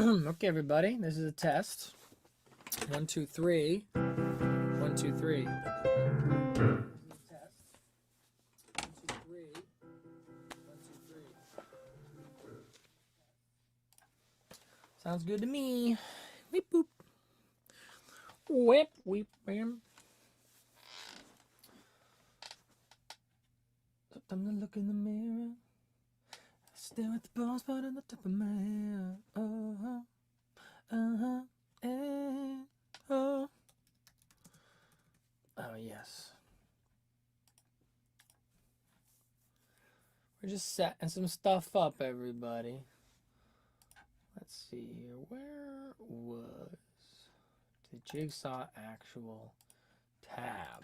Okay, everybody, this is a test. 1, 2, 3. 1, 2, 3. This is a test. 1, 2, 3. 1, 2, 3. Sounds good to me. Weep boop. Whip weep bam. Sometimes I look in the mirror. I stare at the bald spot on the top of my hair. Oh. Oh, yes. We're just setting some stuff up, everybody. Let's see here. Where was the Jigsaw actual tab?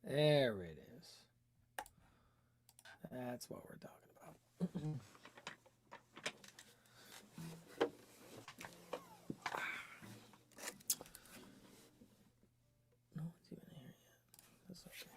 There it is. That's what we're talking about. No one's even here yet. That's okay.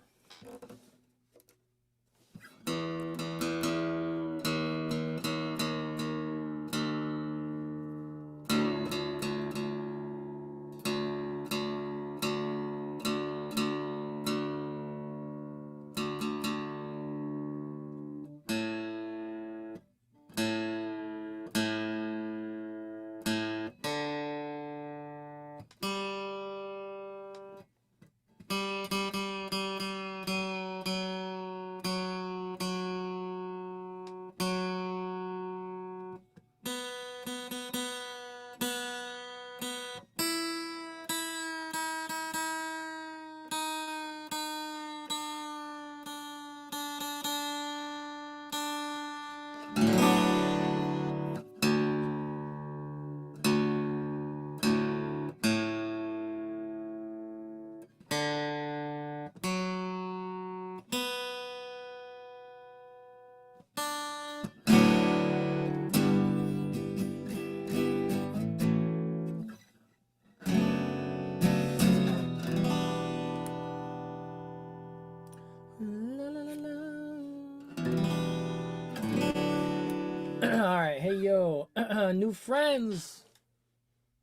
Alright, hey yo, new friends.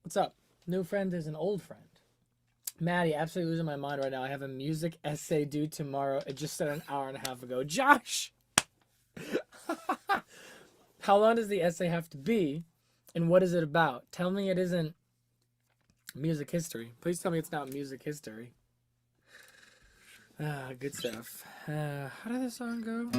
What's up? New friend is an old friend. Maddie, absolutely losing my mind right now. I have a music essay due tomorrow. It just said an hour and a half ago. Josh! How long does the essay have to be? And what is it about? Tell me it isn't music history. Please tell me it's not music history. Ah, good stuff. How did this song go?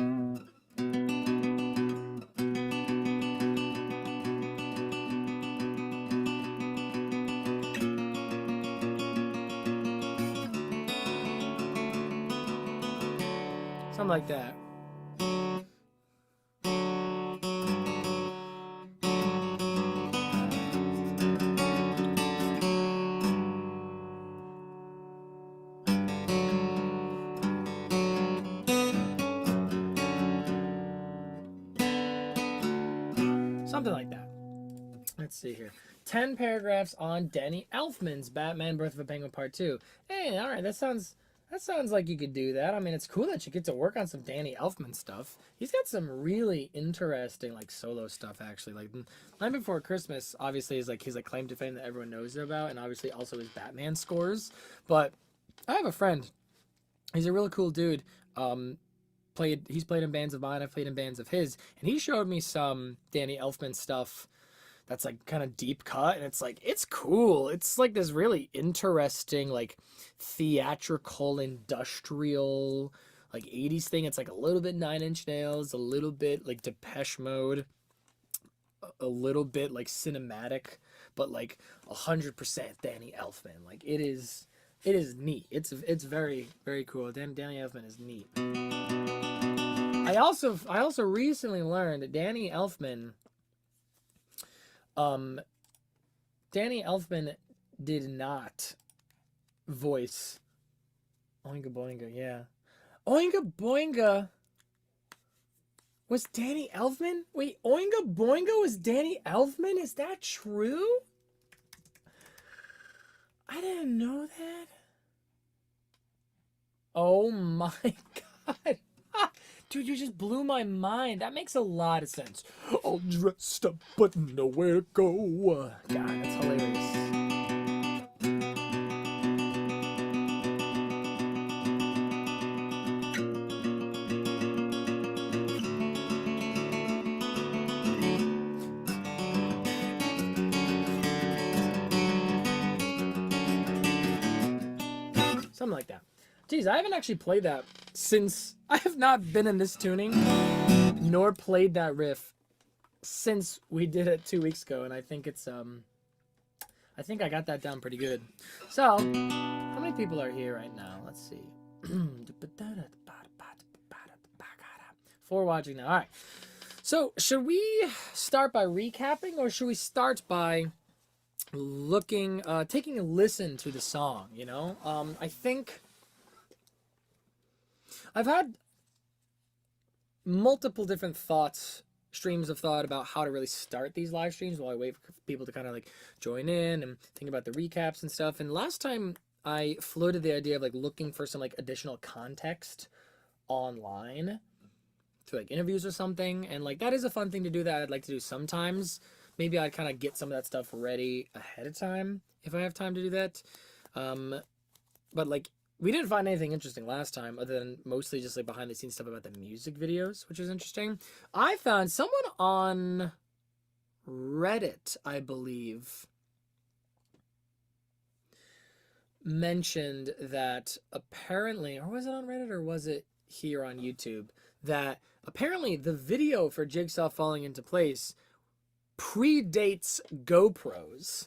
Something like that. Something like that. Let's see here. 10 paragraphs on Danny Elfman's Batman Birth of a Penguin Part 2. Hey, alright, that sounds like you could do that. I mean, it's cool that you get to work on some Danny Elfman stuff. He's got some really interesting, like, solo stuff, actually. Like, Night Before Christmas, obviously, is, like, his, like, claim to fame that everyone knows about, and obviously also his Batman scores. But I have a friend. He's a really cool dude. He's played in bands of mine, I've played in bands of his, and he showed me some Danny Elfman stuff that's like kind of deep cut, and it's cool. It's like this really interesting, like, theatrical industrial, like, 80s thing. It's like a little bit Nine Inch Nails, a little bit like Depeche Mode, a little bit like cinematic, but like 100% Danny Elfman. Like, it is neat. It's very, very cool. Danny Elfman is neat. I also recently learned that Danny Elfman did not voice Oinga Boinga. Yeah, Oinga Boinga was Danny Elfman. Wait, Oinga Boinga was Danny Elfman? Is that true? I didn't know that. Oh my god. Dude, you just blew my mind. That makes a lot of sense. All dressed up, but nowhere to go. God, that's hilarious. Something like that. Geez, I haven't actually played that since... I have not been in this tuning, nor played that riff since we did it 2 weeks ago, and I think it's, I think I got that down pretty good. So, how many people are here right now? Let's see. 4 watching now. All right. So, should we start by recapping, or should we start by looking, taking a listen to the song, you know? I think I've had multiple different streams of thought about how to really start these live streams while I wait for people to kind of like join in and think about the recaps and stuff. And last time I floated the idea of like looking for some like additional context online through like interviews or something. And like, that is a fun thing to do that I'd like to do sometimes. Maybe I'd kind of get some of that stuff ready ahead of time if I have time to do that. But like, we didn't find anything interesting last time other than mostly just like behind the scenes stuff about the music videos, which is interesting. I found someone on Reddit, I believe, mentioned that apparently, or was it on Reddit or was it here on YouTube, that apparently the video for Jigsaw falling into place predates GoPros.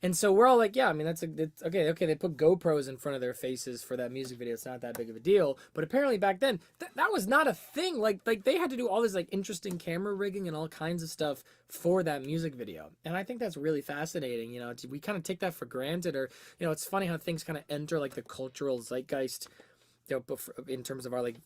And so we're all like, yeah, I mean, it's okay, they put GoPros in front of their faces for that music video. It's not that big of a deal. But apparently back then, that was not a thing. Like they had to do all this like interesting camera rigging and all kinds of stuff for that music video. And I think that's really fascinating. You know, we kind of take that for granted, or, you know, it's funny how things kind of enter like the cultural zeitgeist, you know, in terms of our like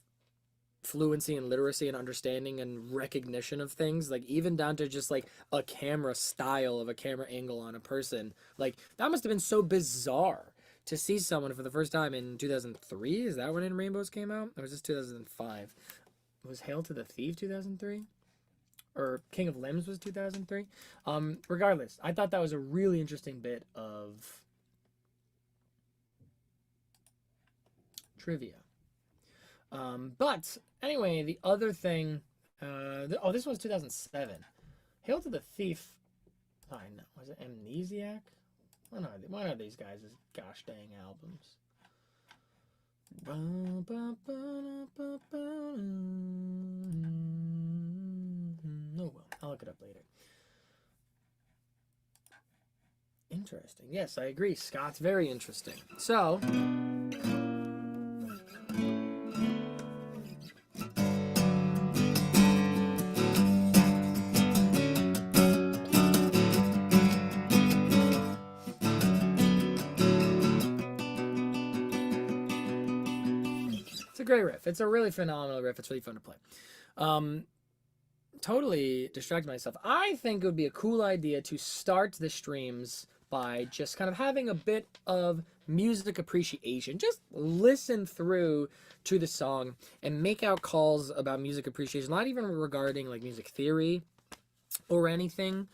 fluency and literacy and understanding and recognition of things, like even down to just like a camera style of a camera angle on a person. Like that must have been so bizarre to see someone for the first time in 2003. Is that when In Rainbows came out, or was this 2005? Was Hail to the Thief 2003, or King of Limbs was 2003? Regardless, I thought that was a really interesting bit of trivia. But anyway, the other thing, this was 2007. Hail to the Thief. Oh, no, was it Amnesiac? One of these guys' gosh dang albums. Oh well, I'll look it up later. Interesting. Yes, I agree. Scott's very interesting. So. A great riff. It's a really phenomenal riff. It's really fun to play. Totally distracted myself. I think it would be a cool idea to start the streams by just kind of having a bit of music appreciation. Just listen through to the song and make out calls about music appreciation, not even regarding like music theory or anything.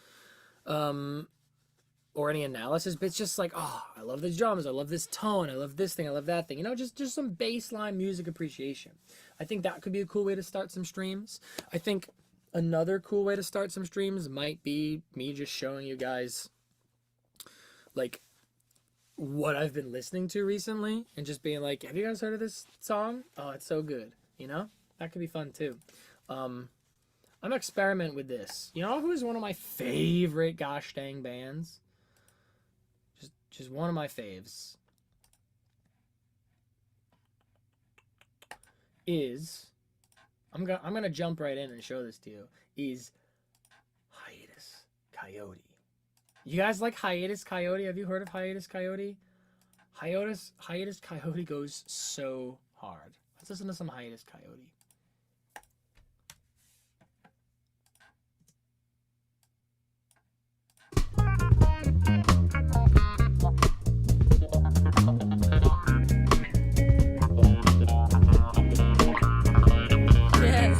Or any analysis, but it's just like, oh, I love these drums, I love this tone, I love this thing, I love that thing. You know, just some baseline music appreciation. I think that could be a cool way to start some streams. I think another cool way to start some streams might be me just showing you guys, like, what I've been listening to recently, and just being like, have you guys heard of this song? Oh, it's so good. You know? That could be fun, too. I'm gonna experiment with this. You know who's one of my favorite gosh dang bands? Just one of my faves is, I'm gonna jump right in and show this to you, is Hiatus Coyote. You guys like Hiatus Coyote? Have you heard of Hiatus Coyote? Hiatus Coyote goes so hard. Let's listen to some Hiatus Coyote. Yes.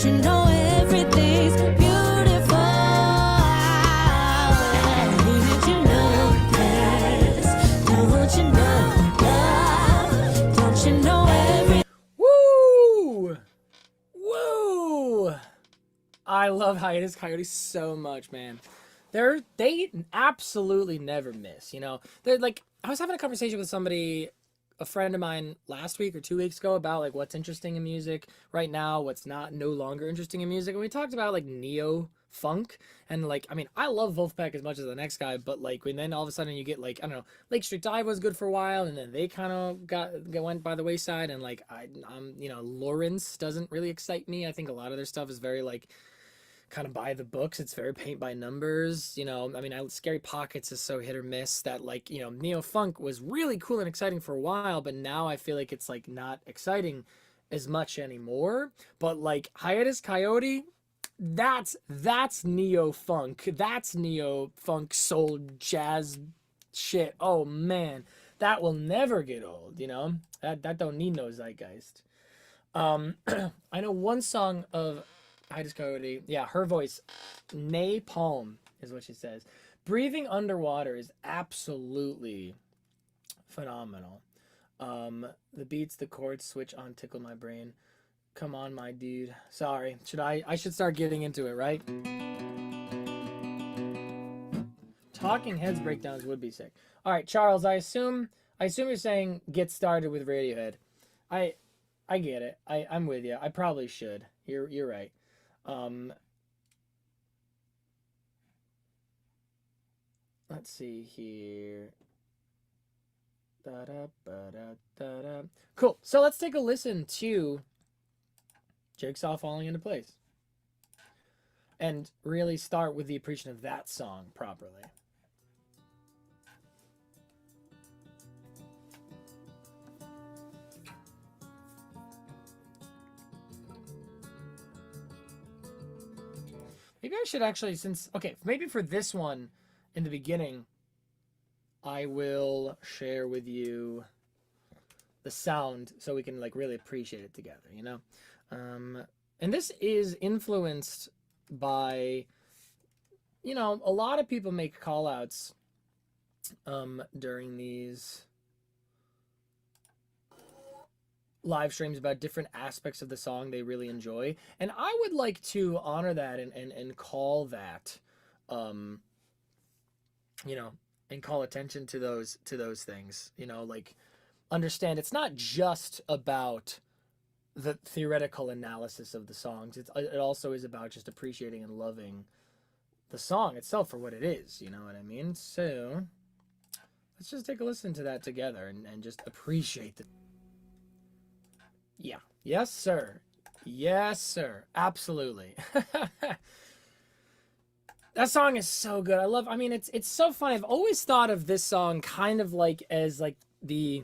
Don't you know everything's beautiful? Didn't you know this? Don't you know love? Don't you know everything? Woo! Woo! I love Hiatus Coyote so much, man. They absolutely never miss, you know. They're like, I was having a conversation with somebody, a friend of mine last week or 2 weeks ago, about like what's interesting in music right now, what's not no longer interesting in music. And we talked about like neo funk, and like, I mean, I love Wolfpack as much as the next guy, but like when then all of a sudden you get like, I don't know, Lake Street Dive was good for a while, and then they kind of went by the wayside, and like I'm you know, Lawrence doesn't really excite me. I think a lot of their stuff is very like kind of by the books. It's very paint by numbers, you know. I mean, Scary Pockets is so hit or miss that, like, you know, neo funk was really cool and exciting for a while, but now I feel like it's like not exciting as much anymore. But like Hiatus Coyote, that's neo funk. That's neo funk soul jazz shit. Oh man, that will never get old, you know. That don't need no zeitgeist. I know one song of Hiatus Coyote. Yeah, her voice, napalm is what she says. Breathing underwater is absolutely phenomenal. The beats, the chords switch on, tickle my brain. Come on, my dude. Sorry, I should start getting into it, right? Talking Heads breakdowns would be sick. All right, Charles. I assume you're saying get started with Radiohead. I get it. I'm with you. I probably should. You're right. Let's see here. Da-da, ba-da, da-da. Cool. So let's take a listen to Jigsaw falling into place, and really start with the appreciation of that song properly. Maybe I should actually, okay, maybe for this one in the beginning, I will share with you the sound so we can like really appreciate it together, you know? And this is influenced by, you know, a lot of people make call outs during these live streams about different aspects of the song they really enjoy, and I would like to honor that and call that, you know, and call attention to those things, you know, like understand it's not just about the theoretical analysis of the songs. It also is about just appreciating and loving the song itself for what it is, you know what I mean? So let's just take a listen to that together and just appreciate the. Yeah. Yes, sir. Yes, sir. Absolutely. That song is so good. I mean, it's so fun. I've always thought of this song kind of like as like the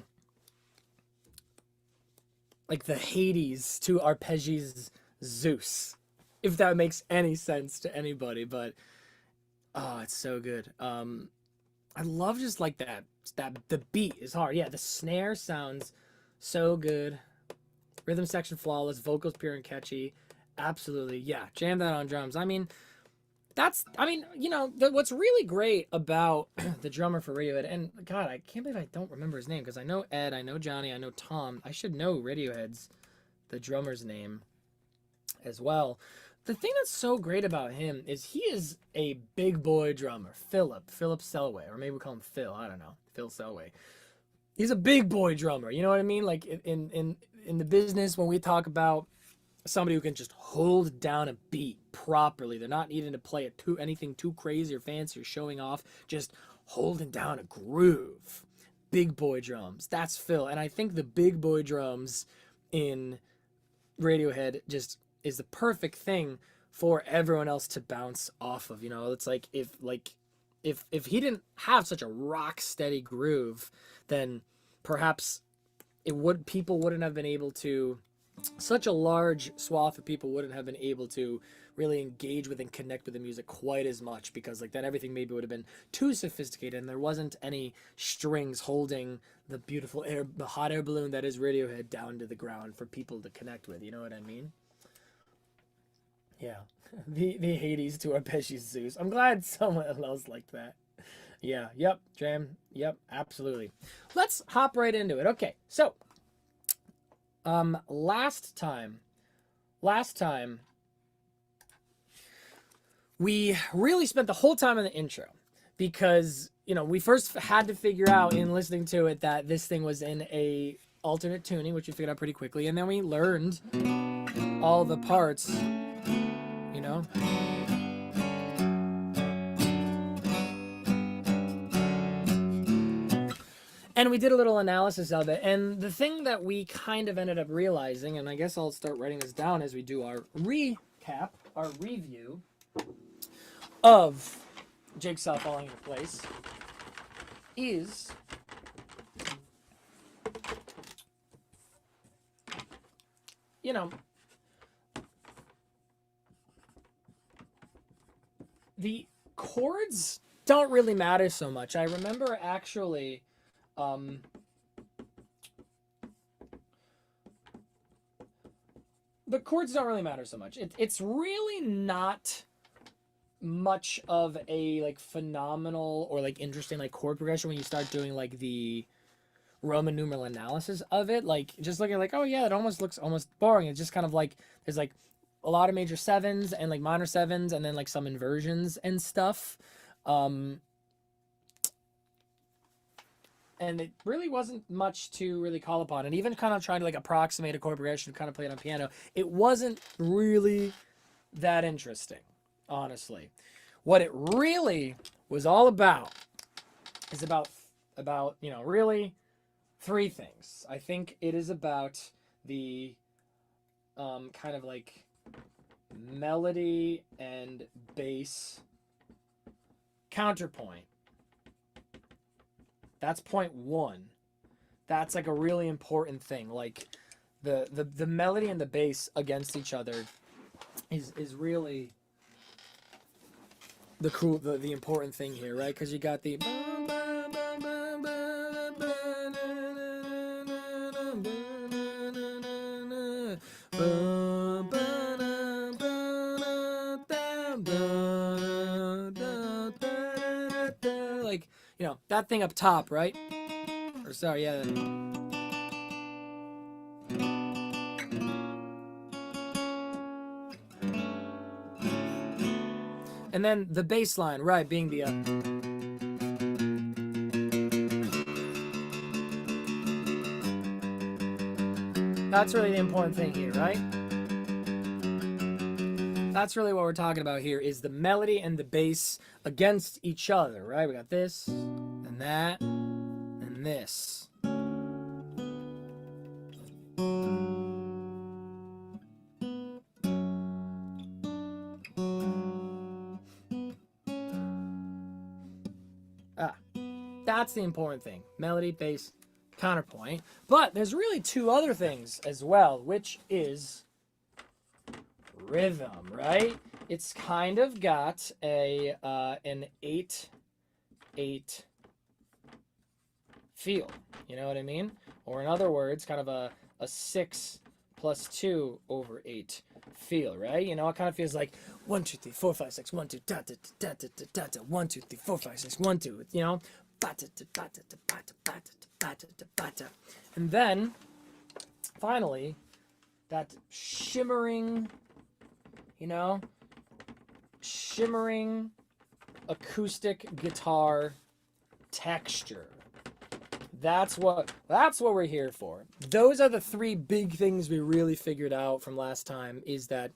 Hades to Arpeggi's Zeus, if that makes any sense to anybody. But oh, it's so good. I love just like that the beat is hard. Yeah, the snare sounds so good. Rhythm section flawless, vocals pure and catchy. Absolutely, yeah. Jam that on drums. I mean, you know, what's really great about the drummer for Radiohead, and God, I can't believe I don't remember his name, because I know Ed, I know Johnny, I know Tom. I should know Radiohead's, the drummer's name as well. The thing that's so great about him is he is a big boy drummer. Philip Selway, or maybe we call him Phil. I don't know, Phil Selway. He's a big boy drummer. You know what I mean? Like in the business, when we talk about somebody who can just hold down a beat properly, they're not needing to play it anything too crazy or fancy or showing off, just holding down a groove. Big boy drums. That's Phil. And I think the big boy drums in Radiohead just is the perfect thing for everyone else to bounce off of. You know, it's like if he didn't have such a rock steady groove, then perhaps people wouldn't have been able to, such a large swath of people wouldn't have been able to really engage with and connect with the music quite as much, because like then everything maybe would have been too sophisticated and there wasn't any strings holding the beautiful air, the hot air balloon that is Radiohead down to the ground for people to connect with. You know what I mean? Yeah. The Hades to our Pesci's Zeus. I'm glad someone else liked that. Yeah, yep, Jam. Yep, absolutely. Let's hop right into it. Okay, so last time we really spent the whole time in the intro because, you know, we first had to figure out in listening to it that this thing was in a alternate tuning, which we figured out pretty quickly, and then we learned all the parts, you know. And we did a little analysis of it, and the thing that we kind of ended up realizing, and I guess I'll start writing this down as we do our recap, our review of Jigsaw falling into place, is you know, the chords don't really matter so much. I remember actually the chords don't really matter so much. It's really not much of a like phenomenal or like interesting like chord progression when you start doing like the Roman numeral analysis of it. Like just looking like, oh yeah, it almost looks almost boring. It's just kind of like there's like a lot of major sevens and like minor sevens and then like some inversions and stuff. And it really wasn't much to really call upon. And even kind of trying to like approximate a chord progression, kind of play it on piano, it wasn't really that interesting, honestly. What it really was all about is about you know, really three things. I think it is about the kind of like melody and bass counterpoint. That's point one. That's like a really important thing. Like the melody and the bass against each other is really the important thing here, right? Because you got the like, you know, that thing up top, right? Or sorry, yeah. And then the bass line, right, being the that's really the important thing here, right? That's really what we're talking about here is the melody and the bass against each other, right? We got this and that and this. That's the important thing. Melody, bass, counterpoint. But there's really two other things as well, which is rhythm, right? It's kind of got a an 8/8 feel. You know what I mean? Or in other words, kind of a 6 + 2 / 8 feel, right? You know, it kind of feels like 1 2 3 4 5 6 1 2 da da da da da da da 1 2 3 4 5 6 1 2. You know, and then finally that shimmering, you know, shimmering acoustic guitar texture. That's what we're here for. Those are the three big things we really figured out from last time, is that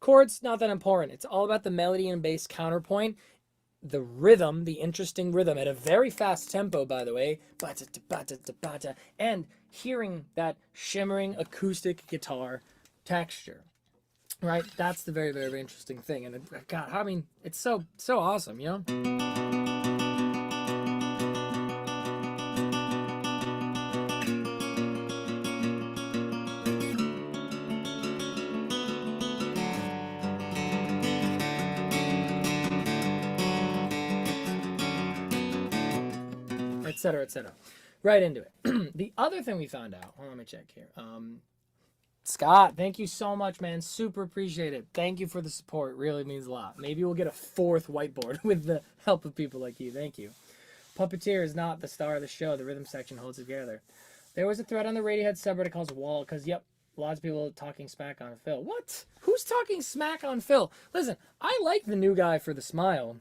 chords not that important. It's all about the melody and bass counterpoint, the rhythm, the interesting rhythm at a very fast tempo, by the way, and hearing that shimmering acoustic guitar texture. Right? That's the very, very, very interesting thing. And God, I mean, it's so awesome, you know? Etc. Right into it. The other thing we found out, let me check here. Scott, thank you so much, man. Super appreciate it. Thank you for the support. It really means a lot. Maybe we'll get a 4th whiteboard with the help of people like you. Thank you. Puppeteer is not the star of the show. The rhythm section holds it together. There was a thread on the Radiohead subreddit called Wall, because, yep, lots of people talking smack on Phil. What? Who's talking smack on Phil? Listen, I like the new guy for the smile.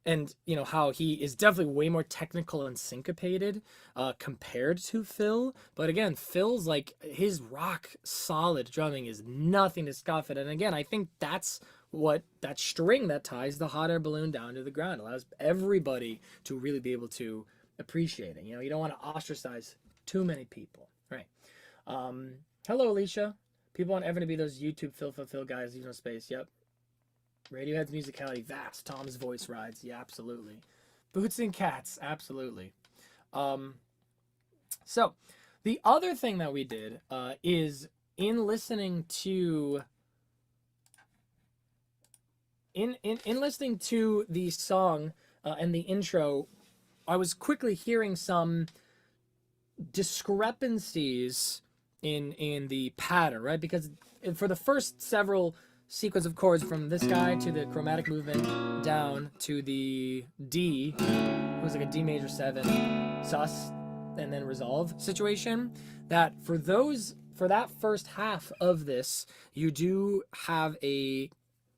And, you know, how he is definitely way more technical and syncopated compared to Phil. But again, Phil's like, his rock solid drumming is nothing to scoff at. And again, I think that's what that string that ties the hot air balloon down to the ground allows everybody to really be able to appreciate it. You know, you don't want to ostracize too many people, right? Hello, Alicia. People want Evan to be those YouTube Phil guys, leave no space. Yep. Radiohead's musicality, vast. Tom's voice rides. Yeah, absolutely. Boots and Cats, absolutely. So, the other thing that we did is in listening to listening to the song and the intro, I was quickly hearing some discrepancies in the pattern, right? Because for the first several sequence of chords from this guy to the chromatic movement down to the D, it was like a D major 7 sus and then resolve situation, that for that first half of this, you do have a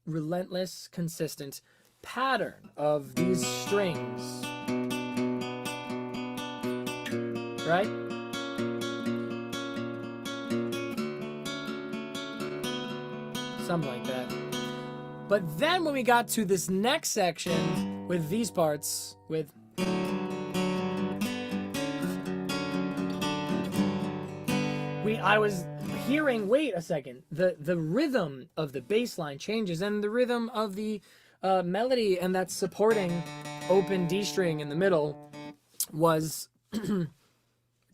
relentless, consistent pattern of these strings, right? Something like that. But then when we got to this next section with these parts, with I was hearing, wait a second, the rhythm of the bass line changes, and the rhythm of the melody and that supporting open D string in the middle was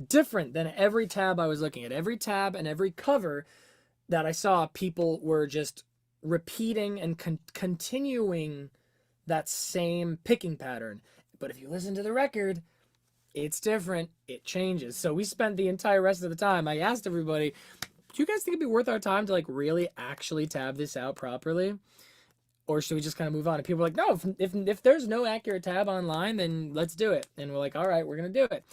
different than every tab I was looking at. Every tab and every cover that I saw, people were just repeating and continuing that same picking pattern. But if you listen to the record, it's different. It changes. So we spent the entire rest of the time, I asked everybody, do you guys think it'd be worth our time to like really actually tab this out properly? Or should we just kind of move on? And people were like, no, if there's no accurate tab online, then let's do it. And we're like, all right, we're going to do it.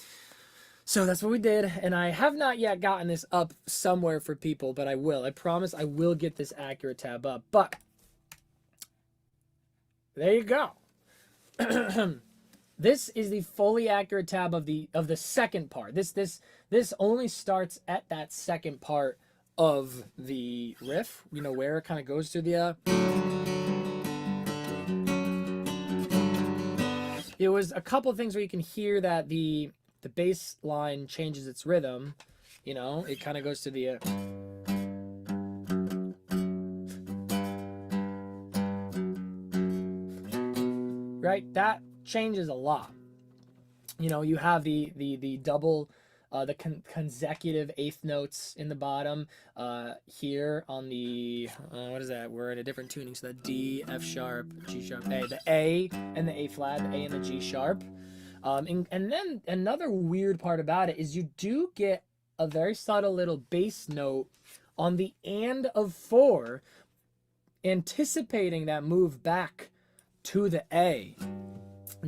So that's what we did, and I have not yet gotten this up somewhere for people, but I will. I promise I will get this accurate tab up. But there you go. This is the fully accurate tab of the second part. This only starts at that second part of the riff. You know, where it kind of goes to the There was a couple of things where you can hear that the bass line changes its rhythm. You know, it kind of goes to the right? That changes a lot. You know, you have the double, the consecutive eighth notes in the bottom. Here on the, what is that? We're in a different tuning. So the D, F sharp, G sharp, A. The A and the A flat, the A and the G sharp. And then another weird part about it is you do get a very subtle little bass note on the and of 4, anticipating that move back to the A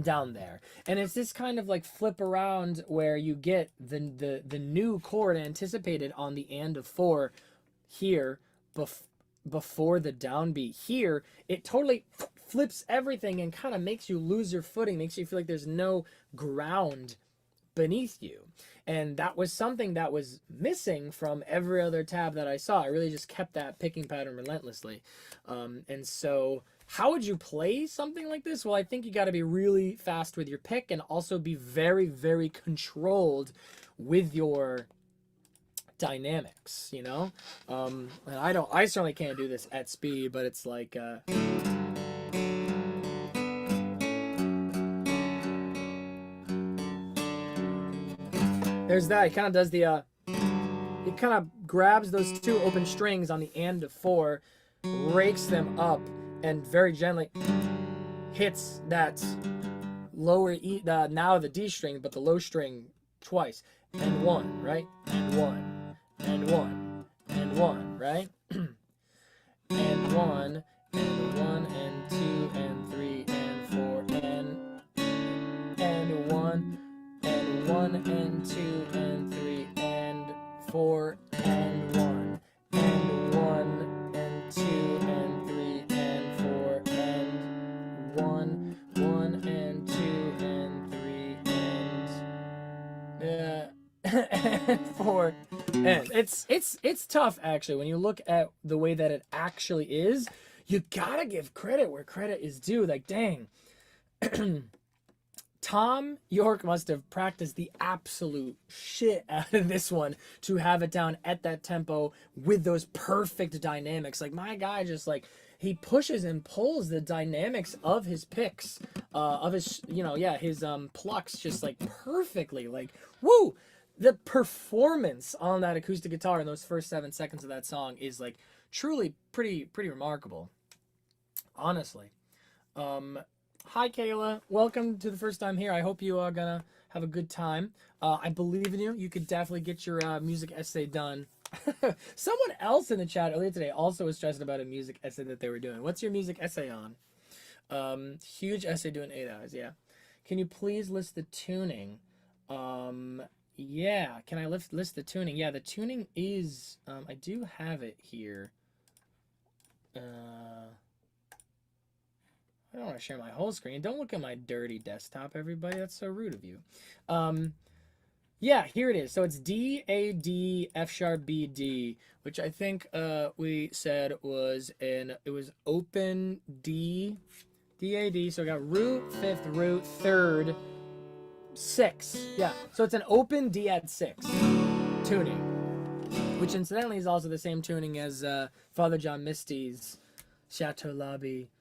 down there. And it's this kind of like flip around where you get the new chord anticipated on the and of 4 here before the downbeat here. It totally flips everything and kind of makes you lose your footing, makes you feel like there's no ground beneath you. And that was something that was missing from every other tab that I saw. I really just kept that picking pattern relentlessly. And so how would you play something like this? Well, I think you got to be really fast with your pick and also be very, very controlled with your dynamics, you know? And I certainly can't do this at speed, but it's like, there's that. He kind of does the, he kind of grabs those two open strings on the and of 4, rakes them up, and very gently hits that lower E, now the D string, but the low string twice. and 1, right? And 1, and 1, and 1, right? And 1, and 1, and 2, and 3, and 4, and 1, and 1, and 2, and 3, and 4, and 1, and 1, and 2, and 3, and 4, and 1, 1, and 2, and 3, and 4, and it's tough actually when you look at the way that it actually is. You gotta give credit where credit is due. Like, dang. Tom York must have practiced the absolute shit out of this one to have it down at that tempo with those perfect dynamics. Like, my guy just, like, he pushes and pulls the dynamics of his picks, of his, his plucks just, like, perfectly. Like, woo! The performance on that acoustic guitar in those first 7 seconds of that song is, like, truly pretty remarkable. Honestly. Hi, Kayla. Welcome to the first time here. I hope you are gonna have a good time. I believe in you. You could definitely get your music essay done. Someone else in the chat earlier today also was stressing about a music essay that they were doing. What's your music essay on? Huge essay doing 8 hours. Yeah. Can you please list the tuning? Yeah. Can I list the tuning? Yeah, the tuning is. I do have it here. I don't want to share my whole screen. Don't look at my dirty desktop, everybody. That's so rude of you. Yeah, here it is. So it's D, A, D, F sharp, B, D, which I think we said was it was open D, D, A, D. So we got root, 5th, root, 3rd, 6. Yeah, so it's an open D at 6 tuning, which incidentally is also the same tuning as Father John Misty's Chateau Lobby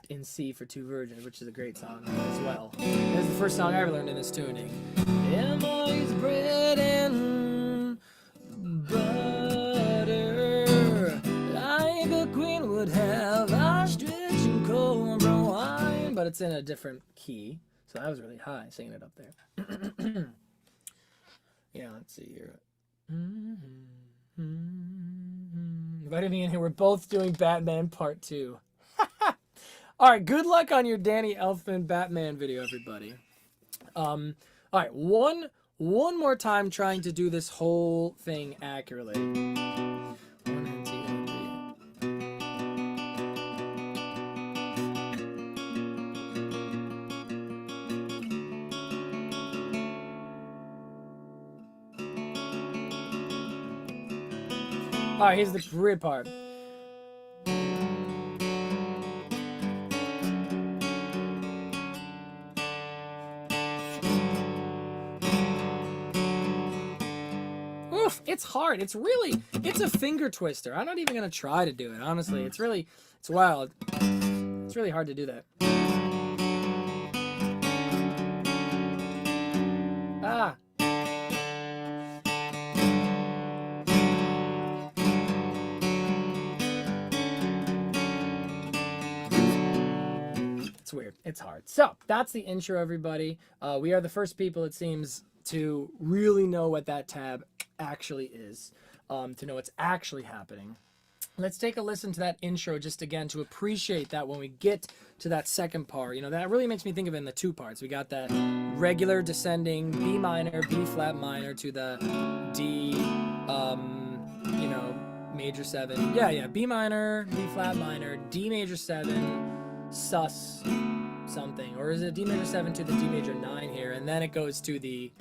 in C for Two Virgins, which is a great song as well. That's the first song I ever learned in this tuning. Emily's bread and butter, like a queen would have, ostrich and cold brown wine. But it's in a different key, so that was really high, singing it up there. Yeah, let's see here. Invited me in here. We're both doing Batman Part 2. All right, good luck on your Danny Elfman Batman video, everybody. All right, one more time trying to do this whole thing accurately. 1 and 2 and 3. All right, here's the grid part. It's hard. It's a finger twister. I'm not even gonna try to do it, honestly. It's wild. It's really hard to do that. Ah. It's weird. It's hard. So, that's the intro, everybody. We are the first people, it seems, to really know what that tab actually is, to know what's actually happening. Let's take a listen to that intro just again to appreciate that when we get to that second part. You know, that really makes me think of it in the 2 parts. We got that regular descending B minor, B flat minor to the D, major 7. Yeah, B minor, B flat minor, D major 7, sus something. Or is it D major 7 to the D major 9 here? And then it goes to the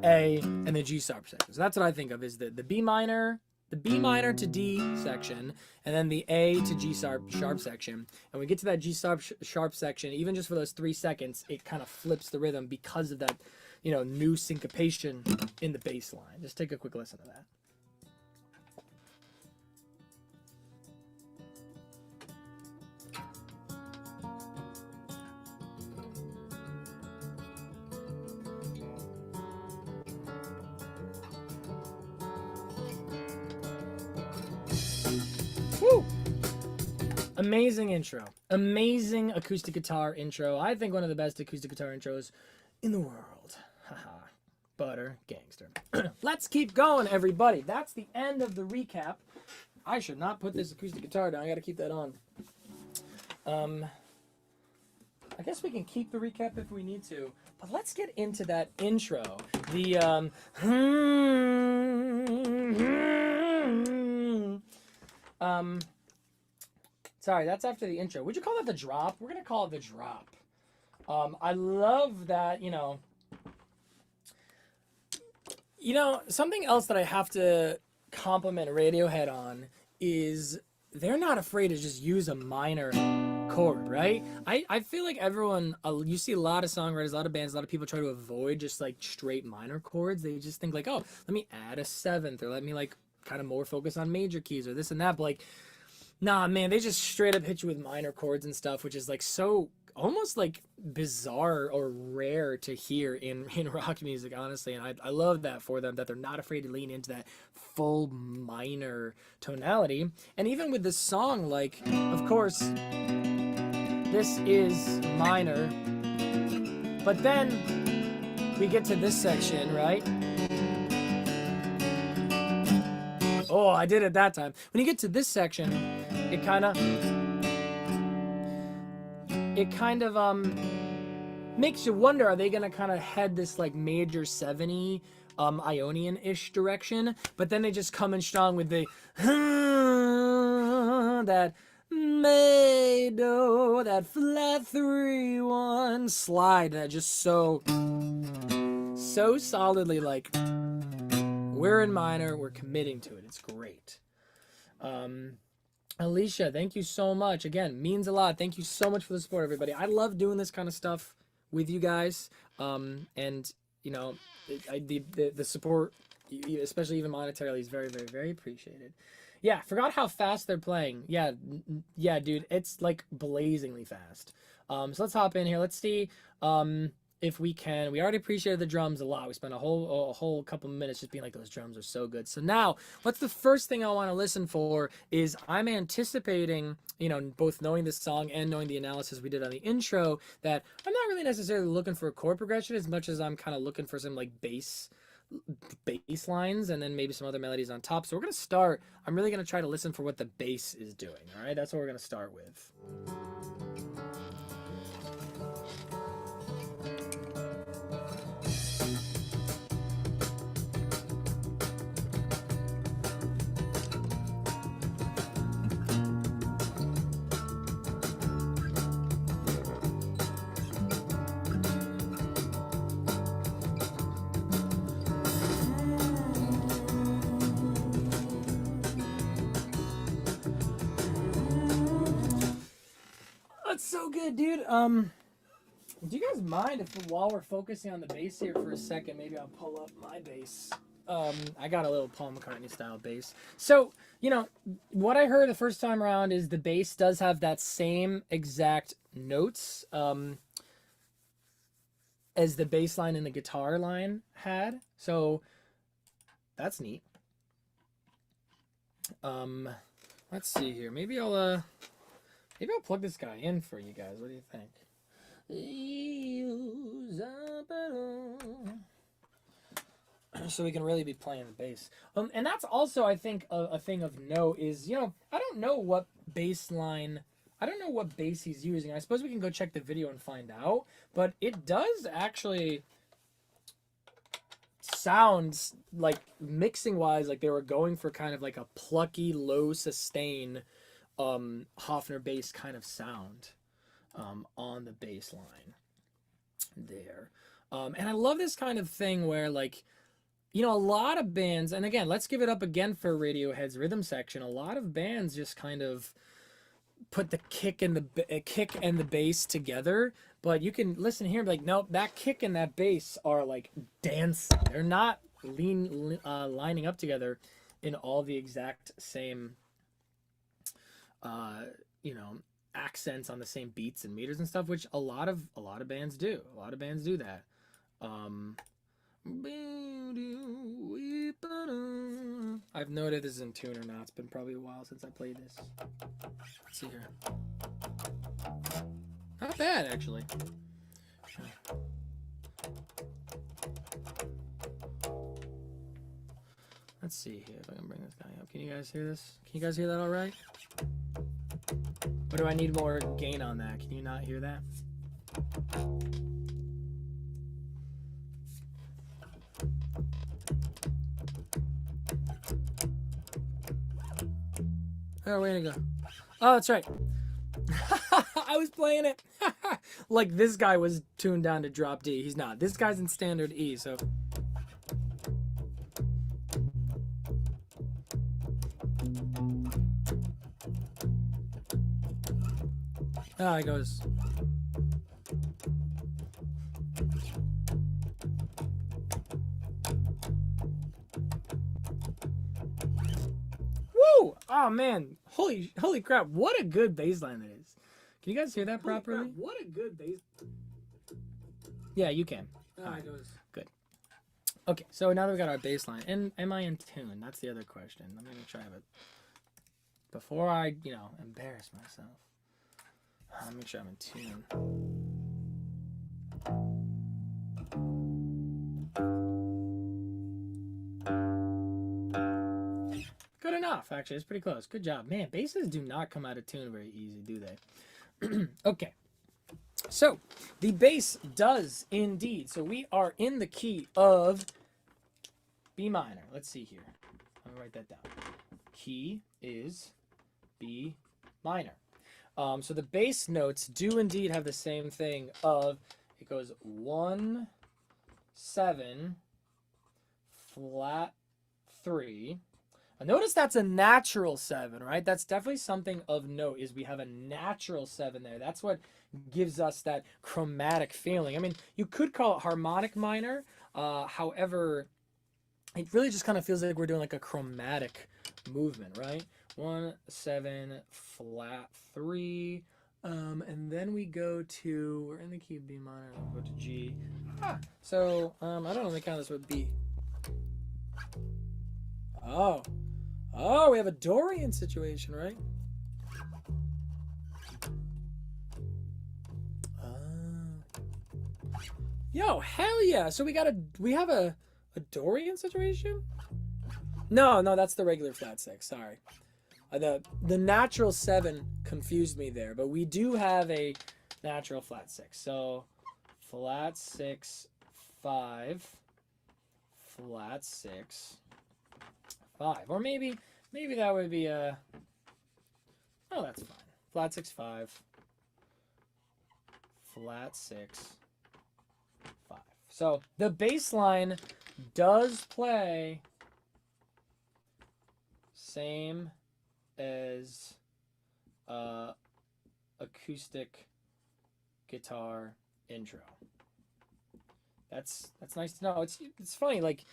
A and the G sharp section. So that's what I think of is the B minor to D section, and then the A to G sharp section. And we get to that G sharp section, even just for those 3 seconds, it kind of flips the rhythm because of that, new syncopation in the bass line. Just take a quick listen to that. Woo! Amazing intro. Amazing acoustic guitar intro. I think one of the best acoustic guitar intros in the world. Haha. butter, gangster. Let's keep going, everybody. That's the end of the recap. I should not put this acoustic guitar down. I got to keep that on. I guess we can keep the recap if we need to, but let's get into that intro. The sorry, that's after the intro. Would you call that the drop? We're gonna call it the drop. I love that, you know, something else that I have to compliment Radiohead on is they're not afraid to just use a minor chord, right? I feel like everyone, you see a lot of songwriters, a lot of bands, a lot of people try to avoid just like straight minor chords. They just think like, oh, let me add a seventh, or let me like kind of more focus on major keys or this and that. But like, nah, man, they just straight up hit you with minor chords and stuff, which is like so almost like bizarre or rare to hear in rock music, honestly. And I love that for them, that they're not afraid to lean into that full minor tonality. And even with this song, like, of course, this is minor, but then we get to this section, right? Oh, I did it that time. When you get to this section, it kind of makes you wonder, are they gonna kind of head this like major 70 Ionian-ish direction? But then they just come in strong with the that Mado, that flat 3-1 slide that just so solidly, like, we're in minor, we're committing to it. It's great. Alicia, thank you so much. Again, means a lot. Thank you so much for the support, everybody. I love doing this kind of stuff with you guys. And, you know, the support, especially even monetarily, is very, very, very appreciated. Yeah, forgot how fast they're playing. Yeah, dude, it's like blazingly fast. So let's hop in here. Let's see if we can. We already appreciated the drums a lot. We spent a whole couple minutes just being like, those drums are so good. So now, what's the first thing I want to listen for is I'm anticipating, you know, both knowing this song and knowing the analysis we did on the intro, that I'm not really necessarily looking for a chord progression as much as I'm kind of looking for some like bass lines and then maybe some other melodies on top. So we're going to start, I'm really going to try to listen for what the bass is doing. All right, that's what we're going to start with. That's so good, dude. Do you guys mind if while we're focusing on the bass here for a second, maybe I'll pull up my bass. I got a little Paul McCartney style bass. So, you know, what I heard the first time around is the bass does have that same exact notes as the bass line in the guitar line had. So that's neat. Let's see here. Maybe I'll plug this guy in for you guys. What do you think? So we can really be playing the bass. And that's also, I think, a thing of note is, you know, I don't know what bass he's using. I suppose we can go check the video and find out. But it does actually sound like, mixing-wise, like they were going for kind of like a plucky, low sustain Hofner bass kind of sound on the bass line there. And I love this kind of thing where, like, you know, a lot of bands, and again, let's give it up again for Radiohead's rhythm section. A lot of bands just kind of put the kick and the bass together, but you can listen here and be like, nope, that kick and that bass are like dancing. They're not lining up together in all the exact same you know, accents on the same beats and meters and stuff, which a lot of bands do. A lot of bands do that. I've noted this is in tune or not. It's been probably a while since I played this. Let's see here. Not bad, actually. Let's see here if I can bring this guy up. Can you guys hear this? Can you guys hear that all right? Or do I need more gain on that? Can you not hear that? Oh, way to go. Oh, that's right. I was playing it. Like this guy was tuned down to drop D. He's not. This guy's in standard E, so. Ah, it goes. Woo! Oh man, holy crap! What a good bass line that is. Can you guys hear that properly? Crap, what a good bass. Yeah, you can. Ah, it goes. Good. Okay, so now that we got our bass line, and am I in tune? That's the other question. Let me make sure I have it. Before I, embarrass myself, let me make sure I'm in tune. Good enough, actually. It's pretty close. Good job. Man, basses do not come out of tune very easy, do they? Okay. So, the bass does indeed. So, we are in the key of B minor. Let's see here. Let me write that down. Key is B minor. So, the bass notes do indeed have the same thing of, it goes 1, 7, flat 3. Notice that's a natural 7, right? That's definitely something of note, is we have a natural 7 there. That's what gives us that chromatic feeling. I mean, you could call it harmonic minor. However, it really just kind of feels like we're doing like a chromatic movement, right? 1, 7, flat 3. And then we go to, we're in the key of B minor, we'll go to G. So, I don't know, let me count this with B. Oh, we have a Dorian situation, right? Yo, hell yeah! So we have a Dorian situation? No, that's the regular flat 6. Sorry, the natural 7 confused me there, but we do have a natural flat 6. So flat 6, 5, flat 6. 5, or maybe that would be a. Oh, that's fine. Flat 6, 5, flat 6, 5. So the bass line does play same as acoustic guitar intro. That's nice to know. It's funny, like.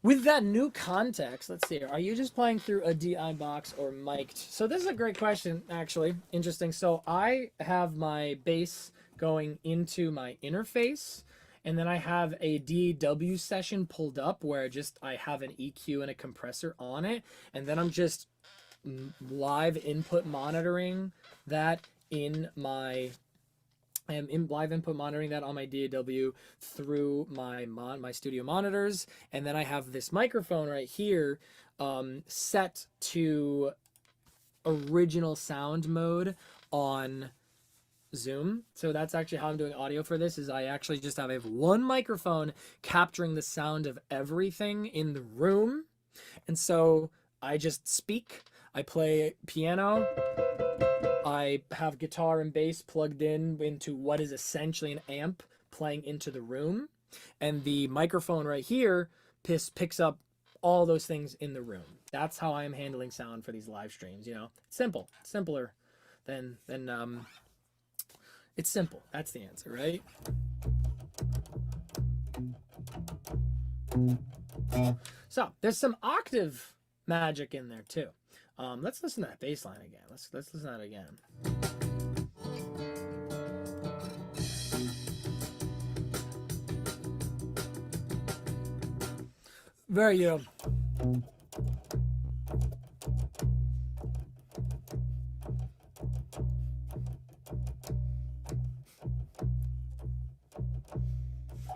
With that new context, let's see here. Are you just playing through a DI box or mic'd? So this is a great question, actually. Interesting. So I have my bass going into my interface, and then I have a DAW session pulled up where I have an EQ and a compressor on it, and then I'm just live input monitoring that in my... I am in live input monitoring that on my DAW through my studio monitors, and then I have this microphone right here set to original sound mode on Zoom. So that's actually how I'm doing audio for this. Is I actually just have one microphone capturing the sound of everything in the room, and so I just speak. I play piano. I have guitar and bass plugged into what is essentially an amp playing into the room. And the microphone right here picks up all those things in the room. That's how I'm handling sound for these live streams. Simple. Simpler than it's simple. That's the answer, right? So there's some octave magic in there too. Let's listen to that bass line again. Let's listen to that again. Very good.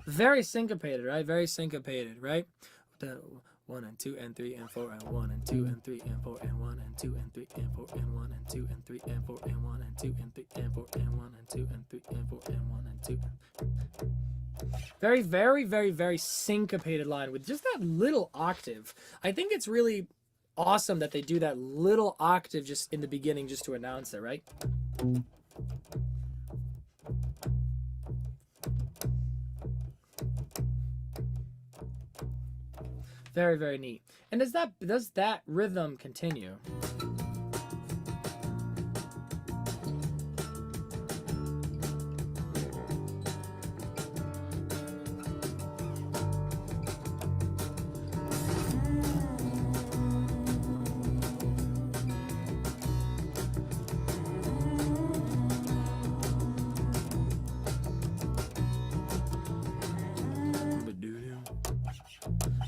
Very syncopated, right? Very syncopated, right? The 1 and 2 and 3 and 4 and 1 and 2 and 3 and 4 and 1 and 2 and 3 and 4 and 1 and 2 and 3 and 4 and 1 and 2 and 3 and 4 and 1 and 2 and 3 and 4 and 1 and 2. Very, very, very, very syncopated line with just that little octave. I think it's really awesome that they do that little octave just in the beginning just to announce it, right? Very, very neat. And does that rhythm continue?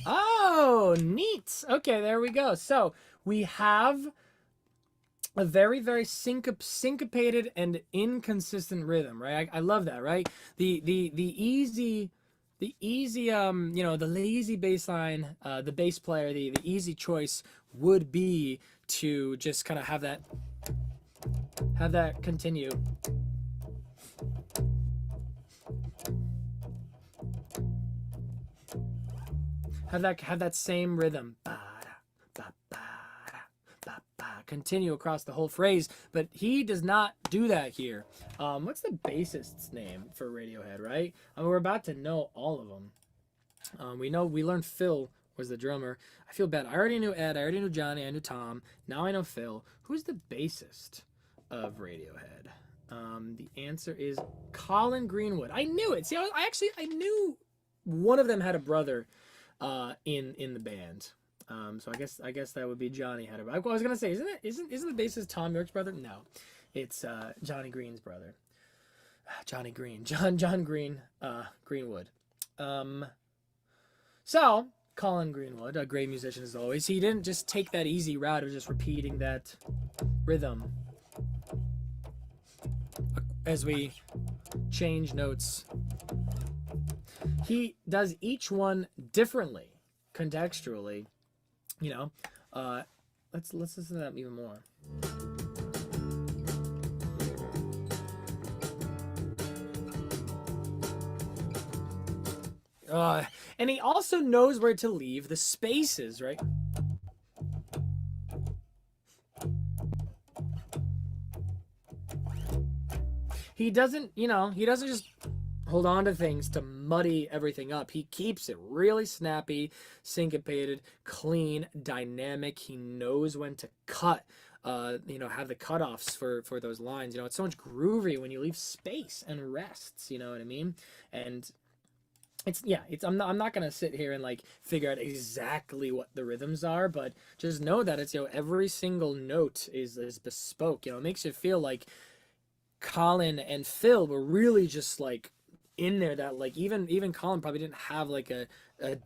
Oh, neat. Okay, there we go. So we have a very, very syncopated and inconsistent rhythm, right? I love that, right? The easy you know, the lazy bass line, the bass player, the easy choice would be to just kind of have that continue. Have that same rhythm. Continue across the whole phrase, but he does not do that here. What's the bassist's name for Radiohead, right? I mean, we're about to know all of them. We learned Phil was the drummer. I feel bad. I already knew Ed. I already knew Johnny. I knew Tom. Now I know Phil. Who's the bassist of Radiohead? The answer is Colin Greenwood. I knew it. See, I knew one of them had a brother in the band. So I guess that would be Johnny had a brother. I was gonna say, isn't the bassist Tom York's brother? No, it's Johnny Green's brother. Johnny Green, John Green, Greenwood. So Colin Greenwood, a great musician as always. He didn't just take that easy route of just repeating that rhythm as we change notes. He does each one differently, contextually. You know, let's listen to that even more. And he also knows where to leave the spaces, right? He doesn't just hold on to things to muddy everything up. He keeps it really snappy, syncopated, clean, dynamic. He knows when to cut, have the cutoffs for those lines. You know, it's so much groovy when you leave space and rests, you know what I mean? And I'm not gonna sit here and like figure out exactly what the rhythms are, but just know that it's, every single note is bespoke. It makes you feel like Colin and Phil were really just like in there, that like even Colin probably didn't have like a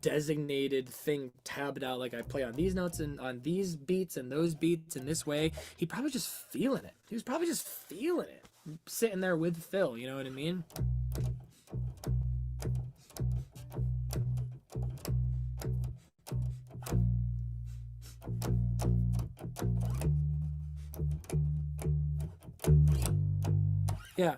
designated thing tabbed out, like I play on these notes and on these beats and those beats in this way. He probably just feeling it. He was probably just feeling it, sitting there with Phil, you know what I mean? Yeah.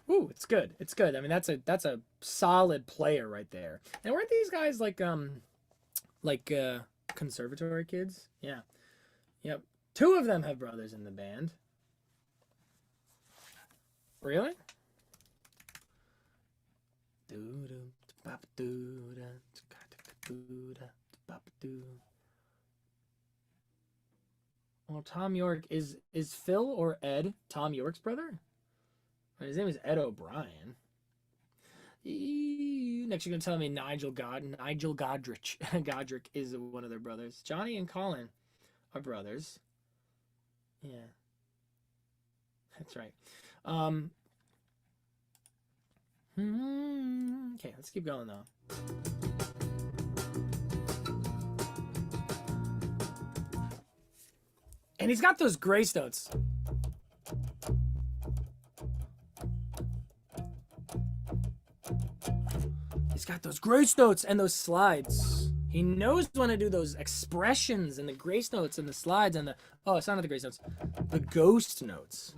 Ooh, it's good. It's good. I mean, that's a solid player right there. And weren't these guys like conservatory kids? Yeah. Yep. 2 of them have brothers in the band. Really? Well, Tom York is Phil or Ed Tom York's brother? His name is Ed O'Brien. Next, you're gonna tell me Nigel Godrich Godric is one of their brothers. Johnny and Colin are brothers. Yeah, that's right. Okay, let's keep going though. And he's got those grace notes. He's got those grace notes and those slides. He knows when to do those expressions and the grace notes and the slides and the, oh, it's not the grace notes, the ghost notes.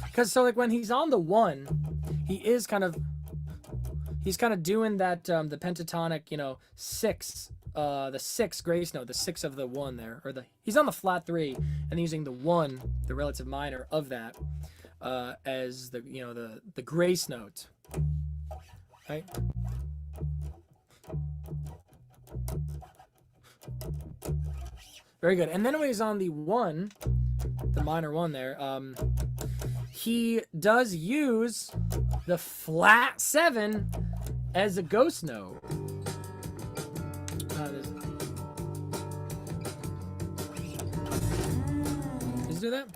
Because so like when he's on the one, he's kind of doing that the pentatonic, you know, six, the six grace note, the six of the one there, or he's on the flat three and using the one, the relative minor of that, as the, you know, the grace note, right? Very good. And then when he's on the one, the minor one there, he does use the flat seven as a ghost note. Let's do that.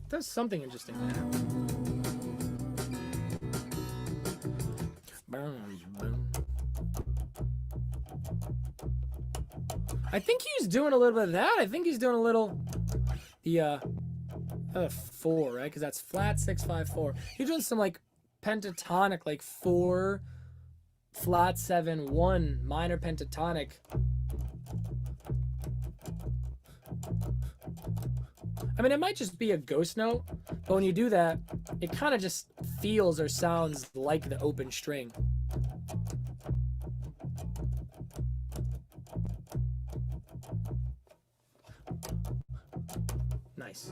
Does something interesting there. Boom, boom. I think he's doing a little bit of that. I think he's doing a little the four, right? Because that's flat 6 5 4. He's doing some like pentatonic, like 4 flat 7 1 minor pentatonic. I mean, it might just be a ghost note, but when you do that, it kind of just feels or sounds like the open string. Nice.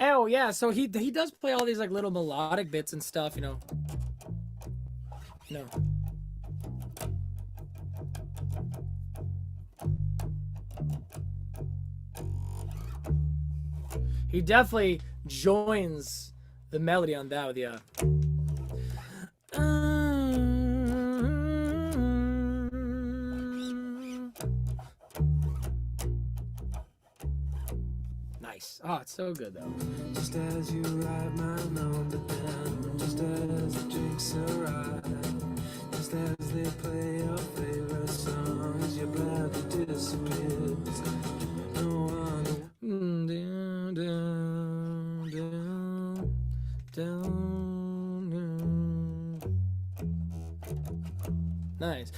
Oh yeah, so he does play all these like little melodic bits and stuff, you know. No. He definitely joins the melody on that with the nice. Oh, it's so good though. Just as you write my number down, just as the jigsaw ride, just as they play your favorite songs, your bladder disappears. No one. Down, down, down, down. Nice.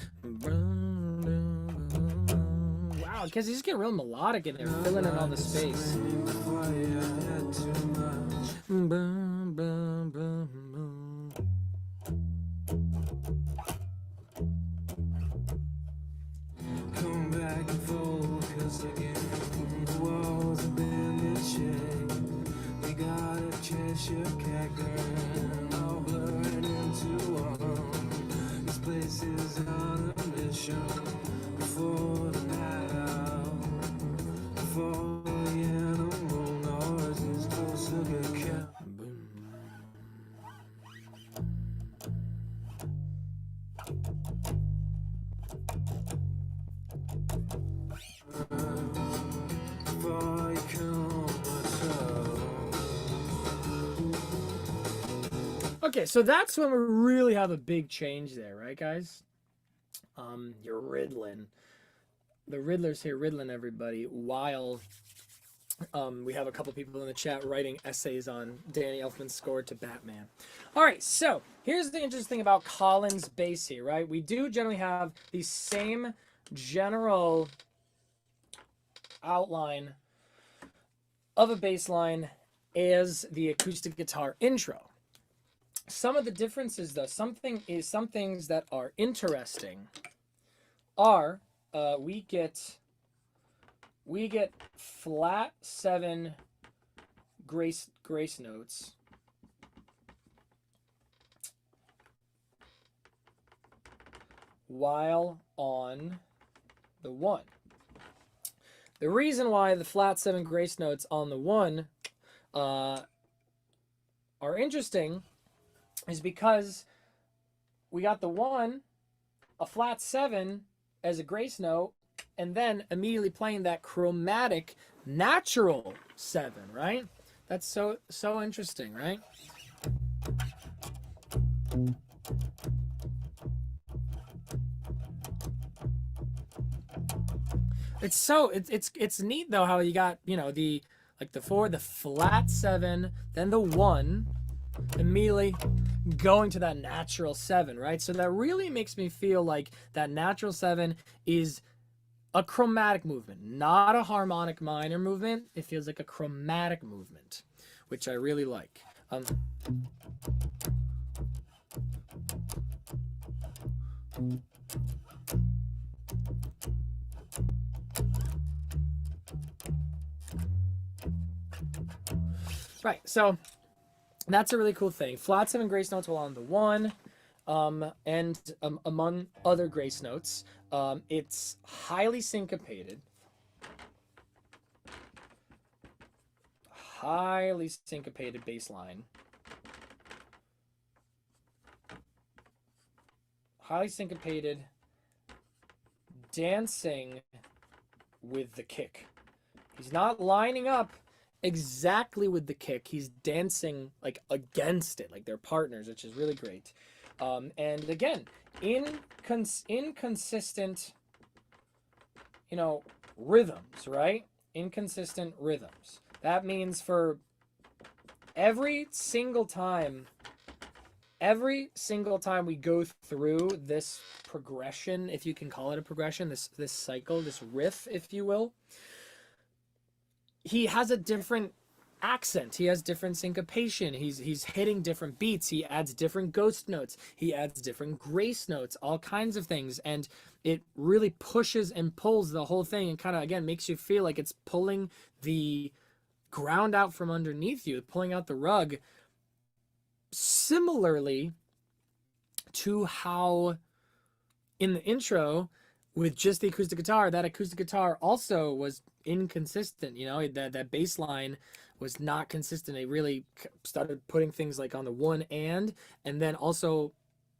Wow, because he's getting real melodic in there, filling in all the space. Come back and focus again. The walls have been in shade. We got a Cheshire cat girl, all blurring into one. This place is on a mission. Before the night out, before the animal noises closer get count. Okay, so that's when we really have a big change there, right, guys? You're riddling. The Riddler's here riddling everybody while we have a couple people in the chat writing essays on Danny Elfman's score to Batman. All right, so here's the interesting thing about Collins' bass here, right? We do generally have the same general outline of a bass line as the acoustic guitar intro. Some of the differences, though, some things that are interesting are we get flat 7 grace notes, while on the 1. The reason why the flat 7 grace notes on the 1 are interesting is because we got the 1 a flat 7 as a grace note, and then immediately playing that chromatic natural 7, right? That's so interesting, right? It's neat though how you got, you know, the like the 4, the flat 7, then the 1, immediately going to that natural 7, right? So that really makes me feel like that natural 7 is a chromatic movement, not a harmonic minor movement. It feels like a chromatic movement, which I really like. Right, so that's a really cool thing. Flat 7 grace notes while on the 1, and among other grace notes, it's highly syncopated. Highly syncopated bass line. Highly syncopated dancing with the kick. He's not lining up exactly with the kick. He's dancing like against it, like they're partners, which is really great. And again, inconsistent, you know, rhythms, right? Inconsistent rhythms. That means for every single time we go through this progression, if you can call it a progression, this cycle, this riff, if you will, he has a different accent. He has different syncopation. He's hitting different beats. He adds different ghost notes. He adds different grace notes, all kinds of things. And it really pushes and pulls the whole thing and kind of, again, makes you feel like it's pulling the ground out from underneath you, pulling out the rug. Similarly to how in the intro with just the acoustic guitar, that acoustic guitar also was inconsistent. You know, that bass line was not consistent. They really started putting things like on the 1 and then also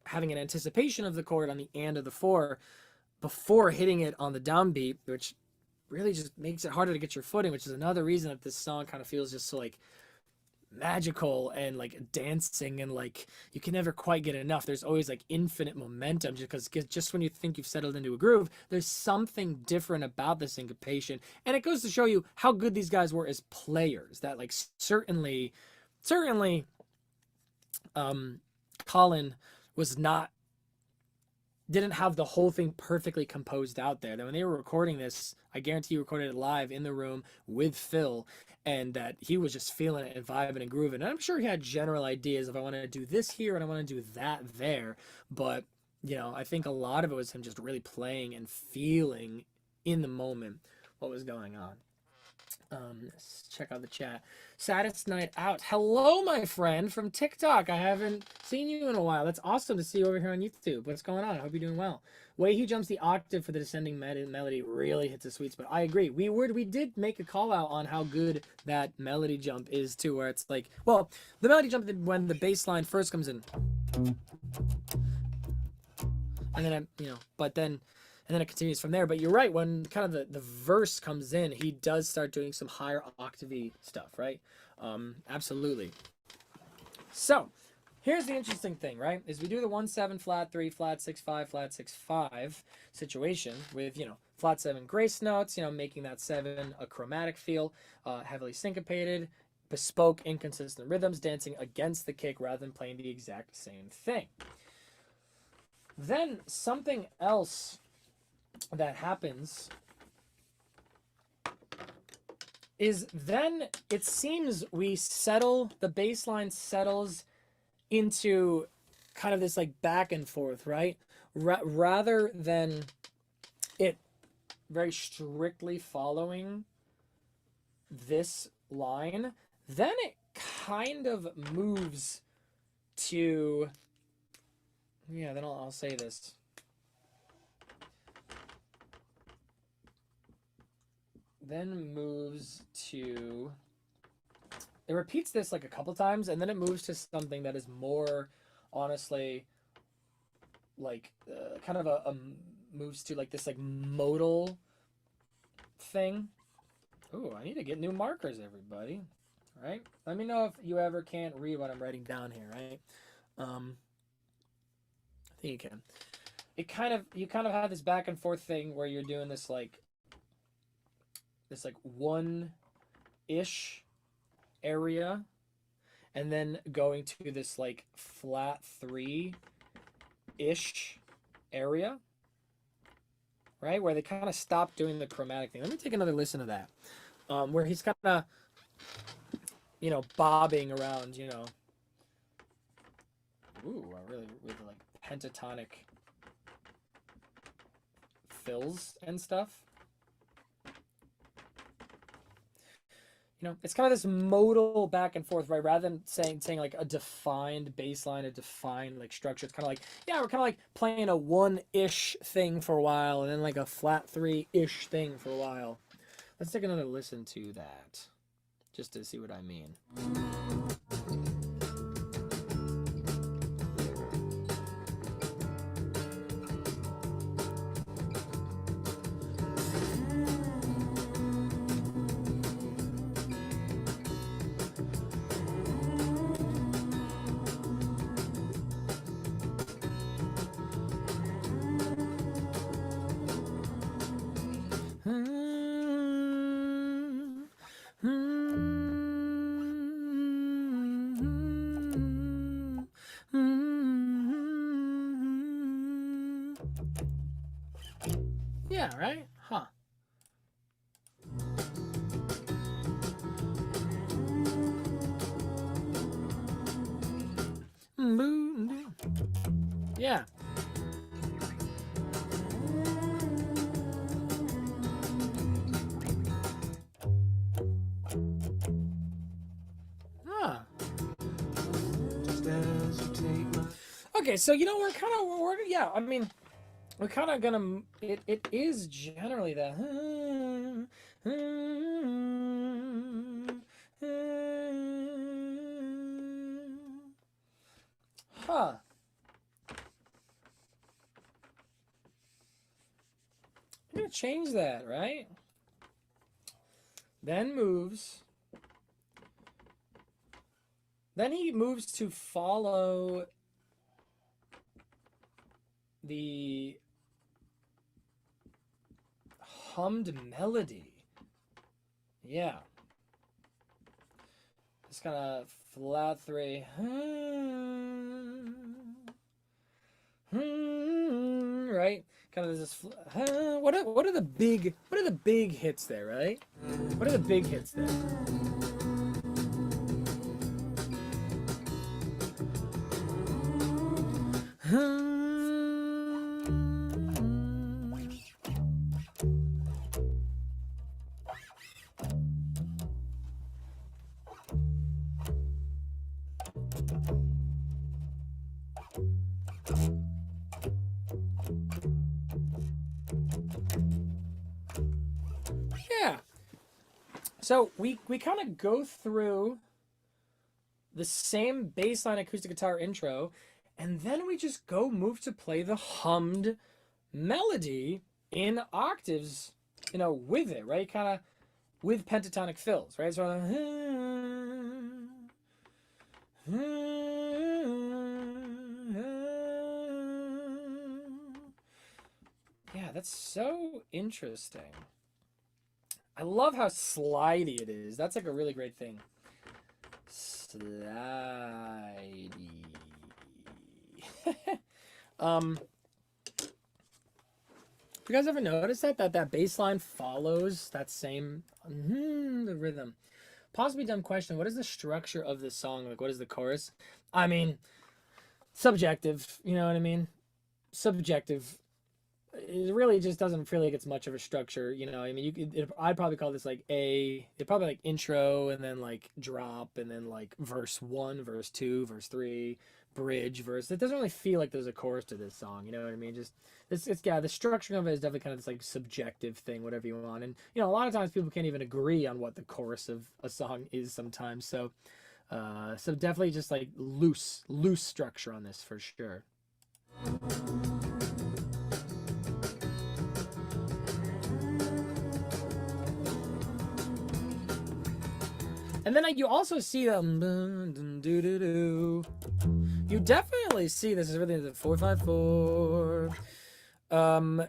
having an anticipation of the chord on the and of the 4 before hitting it on the downbeat, which really just makes it harder to get your footing, which is another reason that this song kind of feels just so like magical and like dancing, and like you can never quite get enough. There's always like infinite momentum, because just when you think you've settled into a groove, there's something different about the syncopation. And it goes to show you how good these guys were as players, that like certainly Colin was not, didn't have the whole thing perfectly composed out there. That when they were recording this, I guarantee you recorded it live in the room with Phil, and that he was just feeling it and vibing and grooving. And I'm sure he had general ideas of, I want to do this here and I want to do that there. But, you know, I think a lot of it was him just really playing and feeling in the moment what was going on. Let's check out the chat. Saddest night out. Hello, my friend from TikTok. I haven't seen you in a while. That's awesome to see you over here on YouTube. What's going on? I hope you're doing well. Way he jumps the octave for the descending melody really hits a sweet spot. I agree. We did make a call out on how good that melody jump is too, where it's like, well, the melody jump when the bass line first comes in, and then and then it continues from there. But you're right, when kind of the verse comes in, he does start doing some higher octavey stuff, right? Absolutely. So here's the interesting thing, right? Is we do the 1-7 flat 3 flat 6-5 flat 6-5 situation with, you know, flat 7 grace notes, you know, making that 7 a chromatic feel, heavily syncopated, bespoke, inconsistent rhythms, dancing against the kick rather than playing the exact same thing. Then something else that happens is then it seems the bass line settles into kind of this like back and forth, right? Rather than it very strictly following this line, then it kind of moves to, yeah, then I'll say this. Then moves to, it repeats this like a couple times, and then it moves to something that is more, honestly, like kind of a moves to like this like modal thing. Ooh, I need to get new markers, everybody. Right? Let me know if you ever can't read what I'm writing down here, right? I think you can. You kind of have this back and forth thing where you're doing this like one-ish area and then going to this like flat 3-ish area, right? Where they kind of stop doing the chromatic thing. Let me take another listen to that. Where he's kind of, bobbing around, Ooh, really like pentatonic fills and stuff. It's kind of this modal back and forth, right? Rather than saying like a defined bass line, a defined like structure. It's kind of like, yeah, we're kind of like playing a 1-ish thing for a while and then like a flat 3-ish thing for a while. Let's take another listen to that just to see what I mean. Yeah, right? Huh. Yeah. Huh. Okay, so we're kind of yeah. I mean, we're kind of gonna. It is generally that. Huh. I'm gonna change that, right? Then moves. Then he moves to follow the hummed melody. Yeah. It's kind of flat 3. Right? Kind of this. What are the big hits there, right? What are the big hits there? Yeah. So we kind of go through the same bassline acoustic guitar intro, and then we just move to play the hummed melody in octaves, with it, right? Kind of with pentatonic fills, right? So yeah, that's so interesting. I love how slidey it is. That's like a really great thing. Slidey. You guys ever notice that bass line follows that same the rhythm? Possibly dumb question. What is the structure of this song? Like, what is the chorus? I mean, subjective. You know what I mean? Subjective. It really just doesn't feel like it's much of a structure. I mean, I'd probably call this like it's probably like intro and then like drop and then like verse 1, verse 2, verse 3, bridge, verse. It doesn't really feel like there's a chorus to this song. You know what I mean? Just it's the structure of it is definitely kind of this like subjective thing, whatever you want. And a lot of times people can't even agree on what the chorus of a song is sometimes. So definitely just like loose structure on this for sure. And then you also see them. You definitely see this is really the 4/5/4.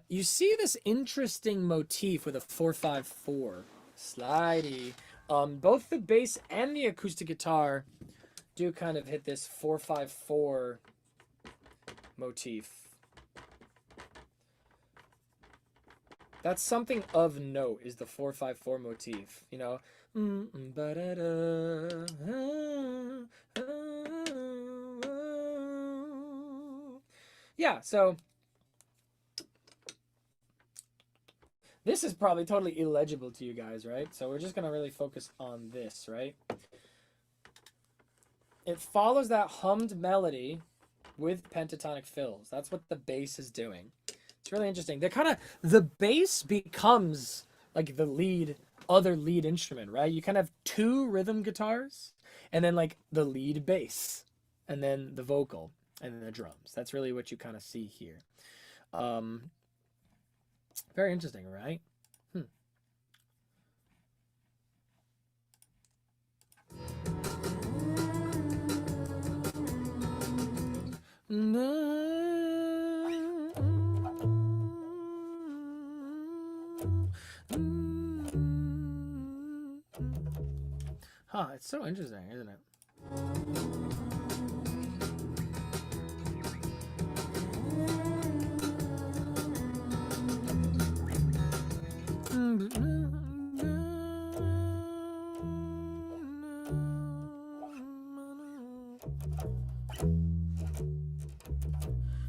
You see this interesting motif with a 4/5/4 slidey. Both the bass and the acoustic guitar do kind of hit this 4/5/4 motif. That's something of note, is the 4/5/4 motif, you know. Yeah, so this is probably totally illegible to you guys, right? So we're just going to really focus on this, right? It follows that hummed melody with pentatonic fills. That's what the bass is doing. It's really interesting. The bass becomes like the other lead instrument, right? You kind of have two rhythm guitars and then like the lead bass and then the vocal and then the drums. That's really what you kind of see here. Very interesting, right? Huh, it's so interesting, isn't it?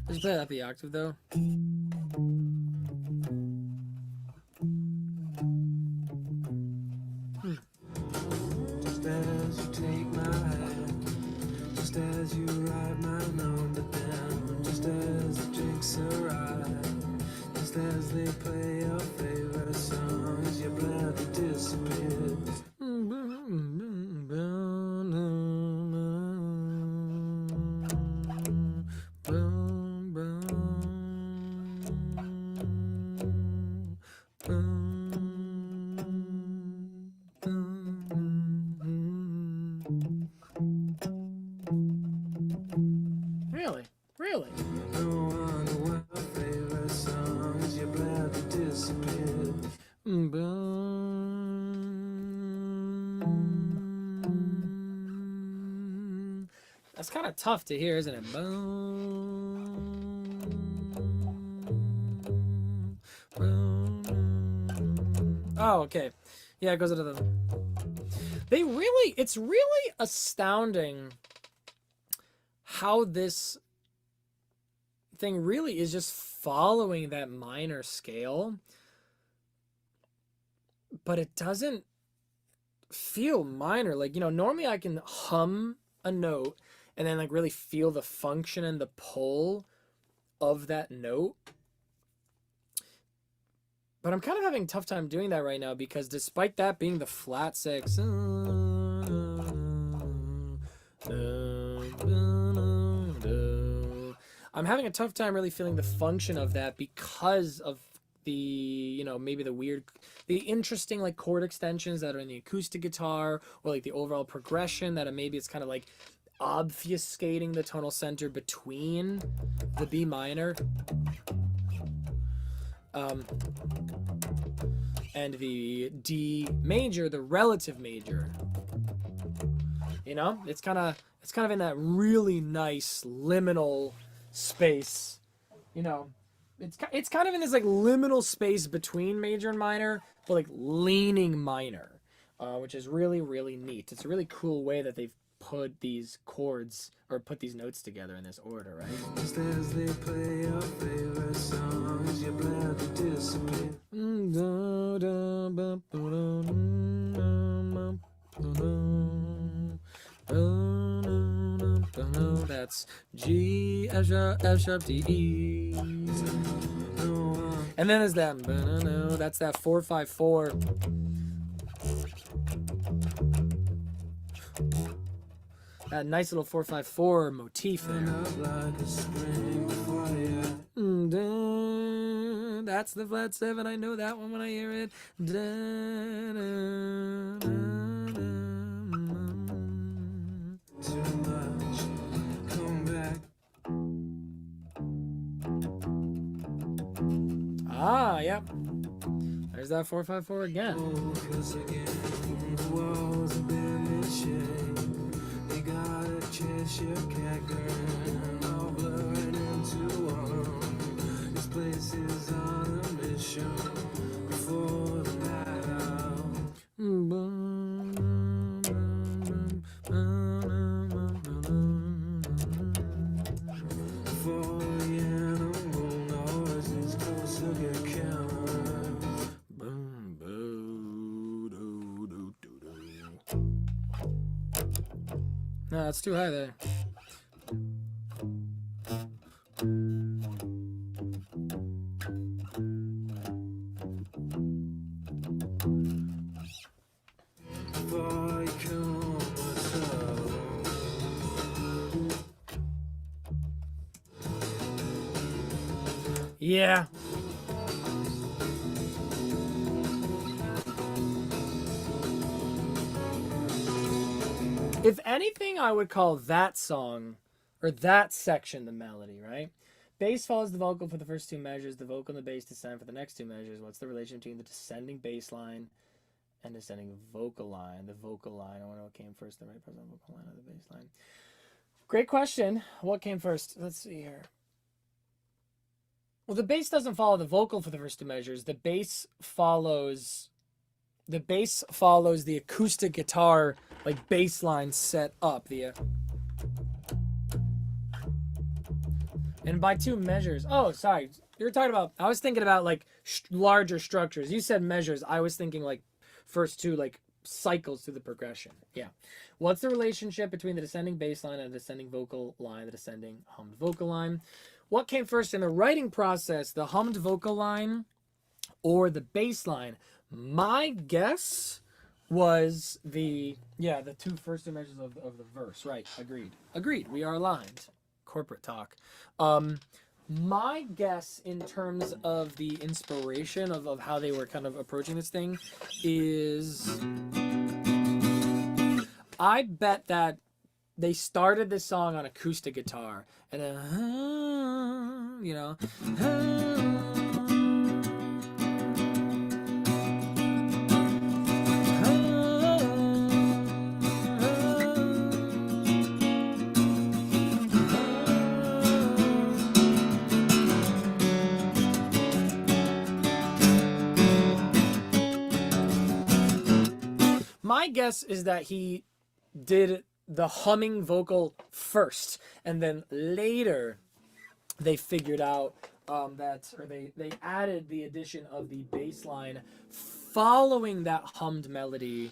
Just play it at the octave though. Just as you take my hand, just as you write my number down, just as the drinks arrive, just as they play your favorite songs, your blood disappears. Really? Really? No wonder why your favorite songs, your blood disappears. That's kind of tough to hear, isn't it? Oh, okay. Yeah, it goes into the... It's really astounding how this thing really is just following that minor scale, but it doesn't feel minor. Like, you know, normally I can hum a note and then like really feel the function and the pull of that note. But I'm kind of having a tough time doing that right now because despite that being the flat six, I'm having a tough time really feeling the function of that because of the, you know, maybe the interesting like chord extensions that are in the acoustic guitar, or like the overall progression that maybe it's kind of like obfuscating the tonal center between the B minor and the D major, the relative major. You know, it's kind of in that really nice liminal space. You know, it's kind of in this like liminal space between major and minor, but like leaning minor, which is really, really neat. It's a really cool way that they've put these chords or put these notes together in this order, right? Just as they play your favorite songs, your blood disappears. That's G, F sharp, D, E. And then there's that, that's that 4/5/4. That nice little 4/5/4 motif there. That's the flat 7. I know that one when I hear it. Ah, yep. There's that 4/5/4 again. Cause again, the walls have been in shape. They got a Cheshire cat girl, all blurring into one. This place is on a mission before the night out. For the animal noises closer get counted. No, it's too high there. Before you come myself. Yeah. If anything, I would call that song, or that section, the melody, right? Bass follows the vocal for the first two measures. The vocal and the bass descend for the next two measures. What's the relation between the descending bass line and descending vocal line? The vocal line, I wonder what came first, the right present vocal line or the bass line. Great question. What came first? Let's see here. Well, the bass doesn't follow the vocal for the first two measures. The bass follows the acoustic guitar, like bass line set up. And by two measures. Oh, sorry. You were talking about, I was thinking about like larger structures. You said measures. I was thinking like first two like cycles through the progression. Yeah. What's the relationship between the descending bass line and the descending vocal line, the descending hummed vocal line? What came first in the writing process, the hummed vocal line or the bass line? My guess was the two first two measures of the verse. Right. Agreed. We are aligned. Corporate talk. My guess in terms of the inspiration of how they were kind of approaching this thing is, I bet that they started this song on acoustic guitar and then, my guess is that he did the humming vocal first, and then later they figured out they added the addition of the bass line following that hummed melody.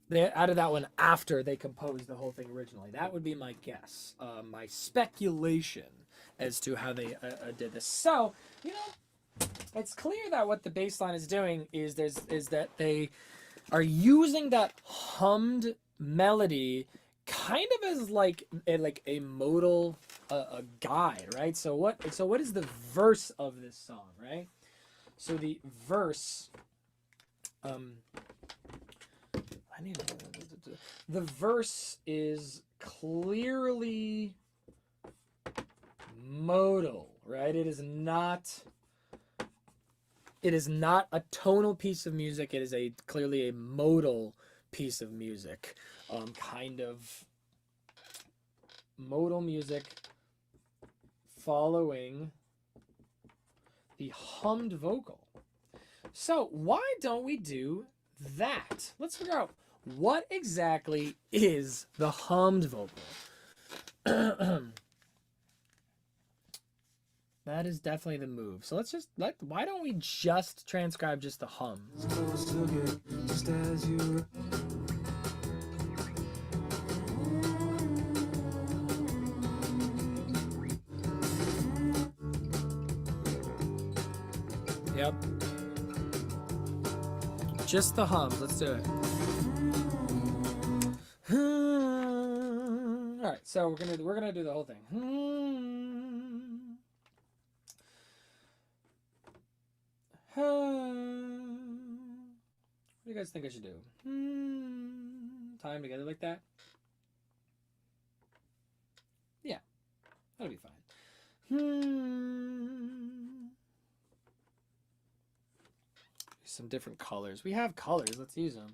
They added that one after they composed the whole thing originally. That would be my guess, my speculation as to how they did this. So, it's clear that what the bass line is doing is that they are using that hummed melody kind of as like a modal a guide, right? So what is the verse of this song, right? So the verse the verse is clearly modal, right? It is not a tonal piece of music. It is clearly a modal piece of music. Kind of modal music following the hummed vocal. So why don't we do that? Let's figure out what exactly is the hummed vocal. That is definitely the move. So why don't we just transcribe just the hums? Just as you Yep. Just the hums. Let's do it. All right. So we're gonna do the whole thing. What do you guys think I should do? Time together like that? Yeah, that'll be fine. some different colors. We have colors. Let's use them.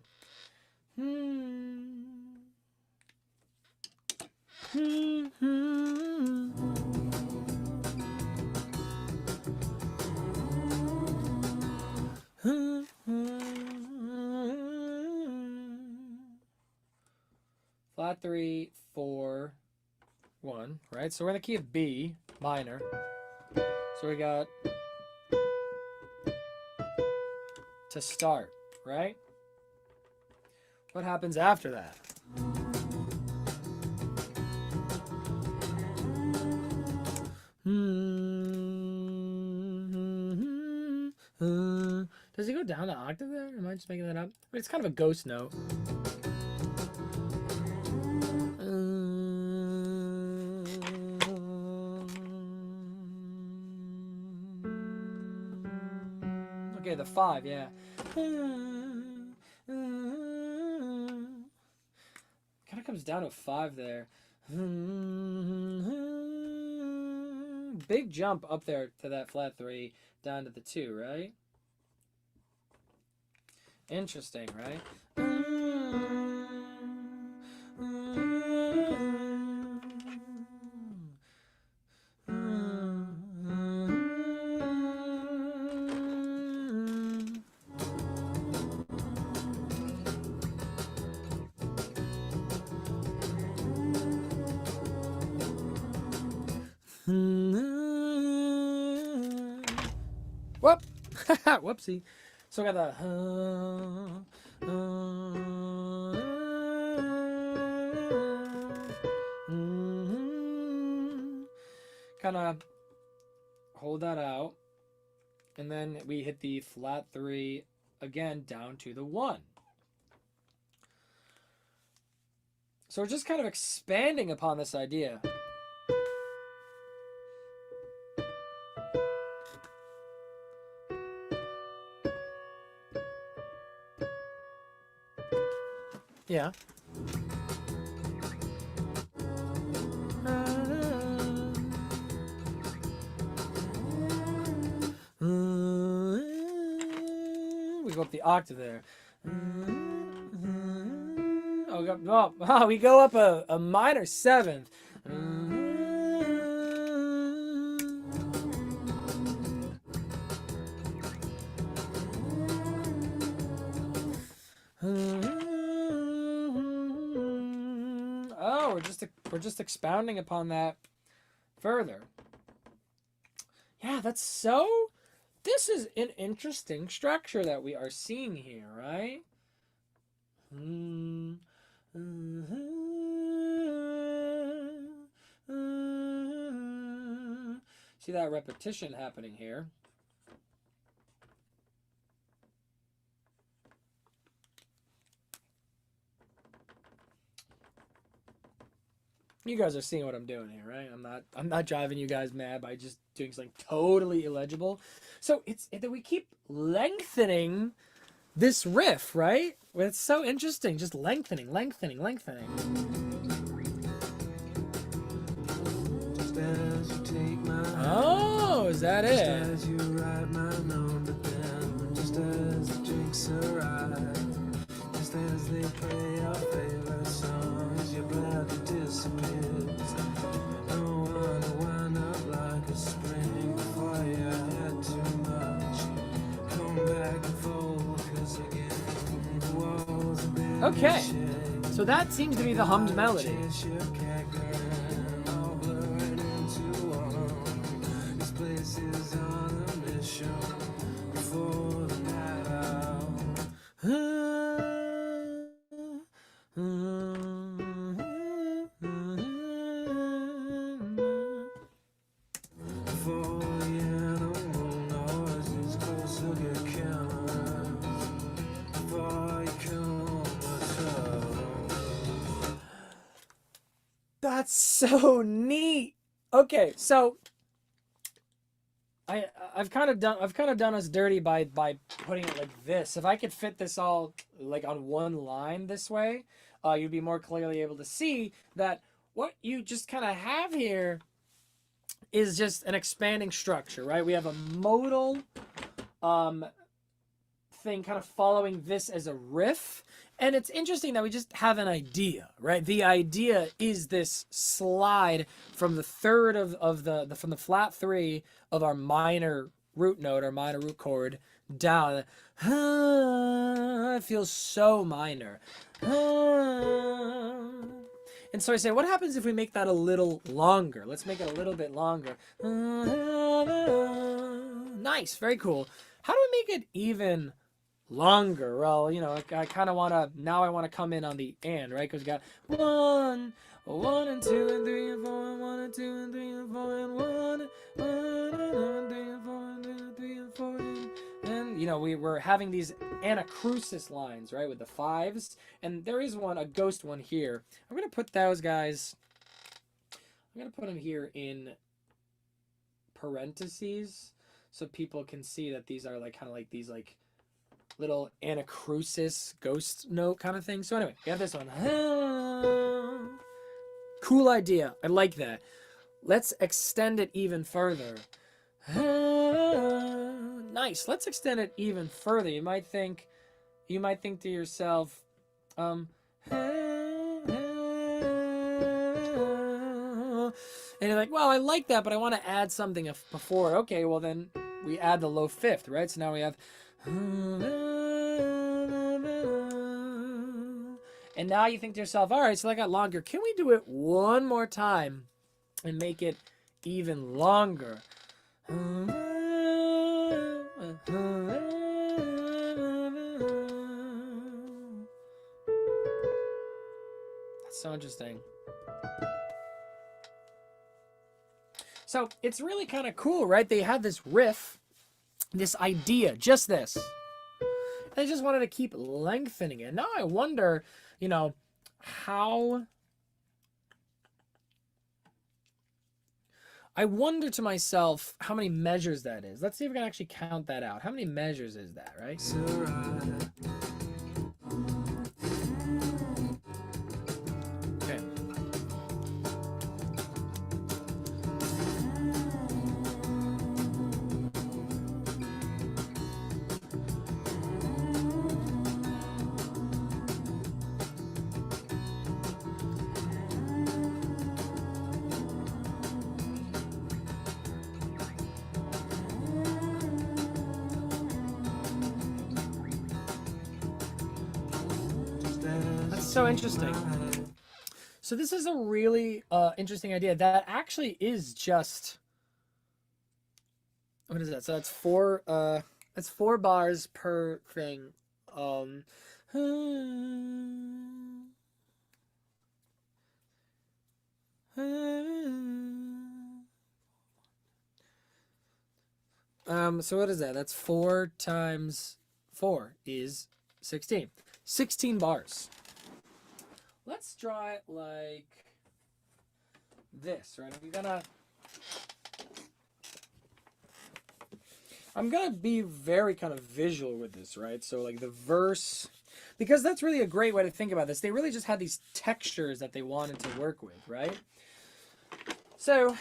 Flat 3, 4, 1, right? So we're in the key of B minor. So we got to start, right? What happens after that? Does he go down the octave there? Am I just making that up? But it's kind of a ghost note. Okay, the 5, yeah. Kind of comes down to a 5 there. Big jump up there to that flat 3, down to the 2, right? Interesting, right? Whoop! Whoopsie. So we got the kind of hold that out, and then we hit the flat 3 again down to the 1. So we're just kind of expanding upon this idea. Yeah. We go up the octave there. Oh, we go up a minor 7th. Oh, we're just expounding upon that further. Yeah, this is an interesting structure that we are seeing here, right? See that repetition happening here. You guys are seeing what I'm doing here, right? I'm not driving you guys mad by just doing something totally illegible. So it's that we keep lengthening this riff, right? It's so interesting, just lengthening. Just as you take my hand, Oh, is that just it? as you write my number down, just as the drinks arrive, just as they play our favorite songs, your bladder disappears. Don't wanna wind up like a spring before you had too much. Come back and forth, 'cause again, the walls are bare. Okay, so that seems to be the hummed melody. That's so neat. Okay, so I've kind of done us dirty by putting it like this. If I could fit this all like on one line this way, you'd be more clearly able to see that what you just kind of have here is just an expanding structure, right? We have a modal thing kind of following this as a riff. And it's interesting that we just have an idea, right? The idea is this slide from the third of the from the flat 3 of our minor root note, our minor root chord, down. It feels so minor. And so I say, what happens if we make that a little longer? Let's make it a little bit longer. Nice, very cool. How do we make it even longer? Well, you know, I kind of want to, now I want to come in on the and, right? Because we got 1 and 2 and 3 and 4 and 1 and 2 and 3 and 4 and 1 and 3 and 4 and 2 and 3 and 4 and you know, we're having these anacrusis lines, right, with the 5s, and there is one, a ghost one here. I'm gonna put those guys, I'm gonna put them here in parentheses so people can see that these are like kind of like these like little anacrusis ghost note kind of thing. So anyway, we have this one. Cool idea. I like that. Let's extend it even further. Nice. Let's extend it even further. You might think to yourself, and you're like, well, I like that, but I want to add something before. Okay, well then we add the low 5th, right? So now we have, and now you think to yourself, all right, so that got longer. Can we do it one more time and make it even longer? That's so interesting. So it's really kind of cool, right? They had this riff, this idea, just this. They just wanted to keep lengthening it. Now I wonder, you know, how... I wonder to myself how many measures that is. Let's see if we can actually count that out. How many measures is that, right? Okay. So interesting. So this is a really interesting idea that actually is just, what is that? So that's 4 bars per thing. So what is that? That's 4 times 4 is 16. 16 bars. Let's draw it like this, right? I'm gonna be very kind of visual with this, right? So like the verse, because that's really a great way to think about this. They really just had these textures that they wanted to work with, right? So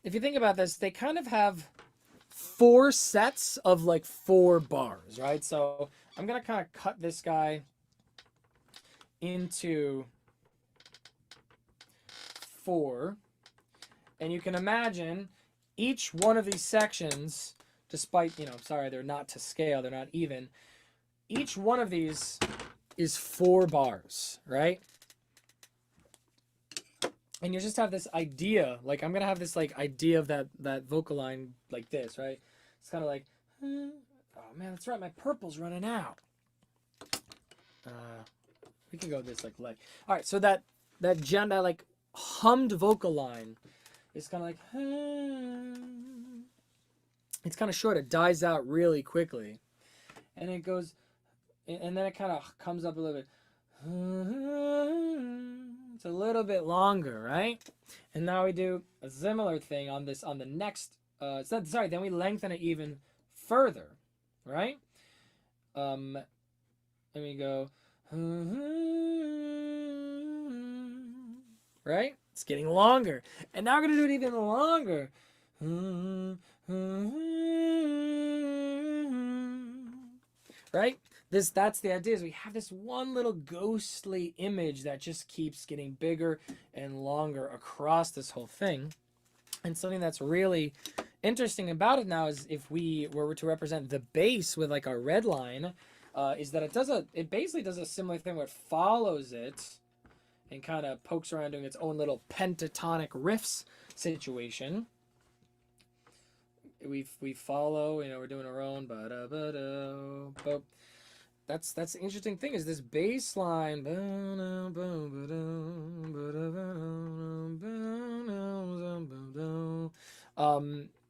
if you think about this, they kind of have 4 sets of like 4 bars, right? So I'm gonna kind of cut this guy into 4, and you can imagine each one of these sections, despite, you know, sorry, they're not to scale, they're not even, each one of these is 4 bars, right? And you just have this idea, like I'm gonna have this like idea of that vocal line like this, right? It's kind of like, oh man, that's right, my purple's running out. We can go this like leg. All right, so that like hummed vocal line is kind of like, it's kind of short. It dies out really quickly, and it goes, and then it kind of comes up a little bit. It's a little bit longer, right? And now we do a similar thing on this on the next. Then we lengthen it even further, right? And we go. Right? It's getting longer. And now we're going to do it even longer. right? That's the idea, is we have this one little ghostly image that just keeps getting bigger and longer across this whole thing. And something that's really interesting about it now is if we were to represent the bass with like a red line, is that it basically does a similar thing where it follows it and kind of pokes around doing its own little pentatonic riffs situation. We follow, you know, we're doing our own, but that's the interesting thing, is this bass line.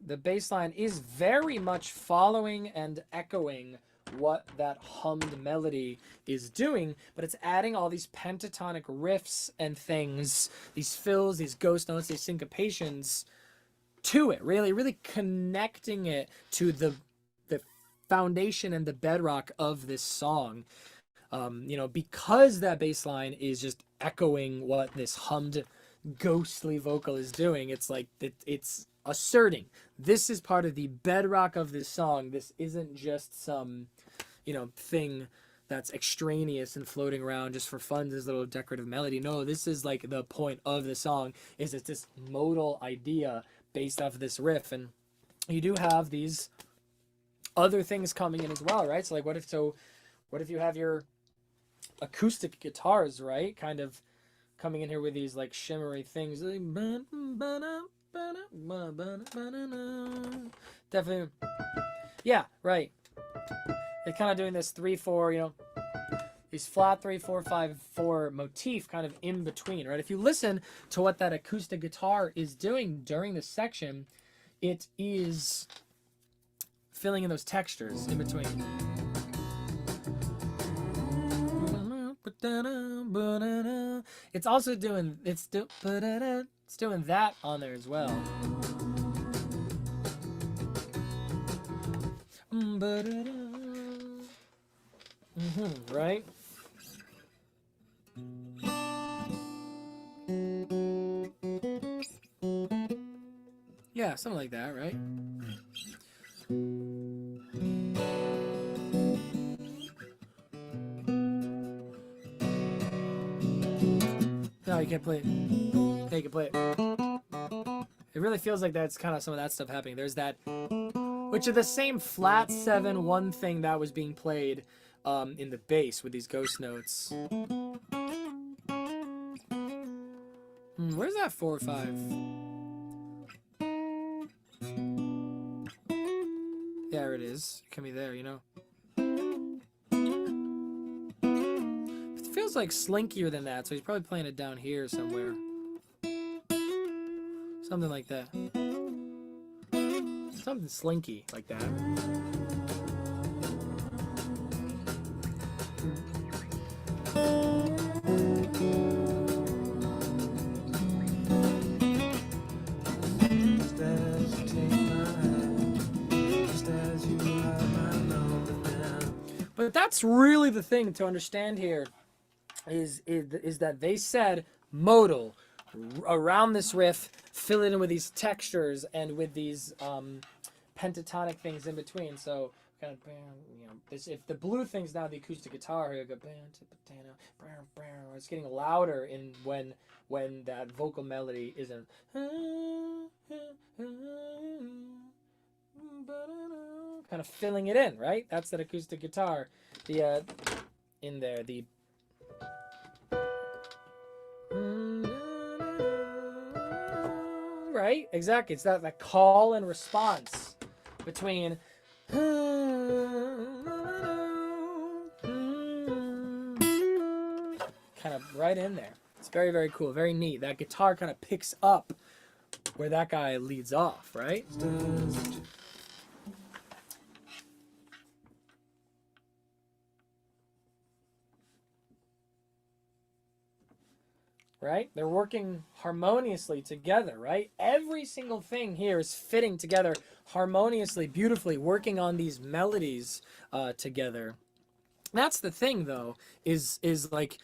The bass line is very much following and echoing what that hummed melody is doing, but it's adding all these pentatonic riffs and things, these fills, these ghost notes, these syncopations to it, really connecting it to the foundation and the bedrock of this song. You know, because that bass line is just echoing what this hummed ghostly vocal is doing, it's like it's asserting this is part of the bedrock of this song. This isn't just some, you know, thing that's extraneous and floating around just for fun, this little decorative melody. No, this is like the point of the song, is it's this modal idea based off of this riff. And you do have these other things coming in as well, right? So like what if you have your acoustic guitars, right, kind of coming in here with these like shimmery things, definitely, yeah, right. They're kind of doing this 3/4, you know, these flat 3/4 5/4 motif kind of in between, right? If you listen to what that acoustic guitar is doing during this section, it is filling in those textures in between. It's also doing doing that on there as well. Right? Yeah, something like that, right? No, you can't play it. Yeah, you can play it. It really feels like that's kind of some of that stuff happening. There's that, which is the same flat 7/1 thing that was being played in the bass with these ghost notes. Where's that 4/5? There it is. It can be there, you know. It feels like slinkier than that, so he's probably playing it down here somewhere. Something like that. Something slinky like that. But that's really the thing to understand here, is that they said modal around this riff, fill it in with these textures and with these pentatonic things in between. So kind of, you know, this, if the blue thing's now the acoustic guitar, you go it's getting louder in when that vocal melody isn't kind of filling it in, right? That's that acoustic guitar. The in there, the right? Exactly. It's that call and response between kind of right in there. It's very, very cool. Very neat. That guitar kind of picks up where that guy leads off, right? Right? They're working harmoniously together, right? Every single thing here is fitting together harmoniously, beautifully, working on these melodies together. That's the thing, though, is like,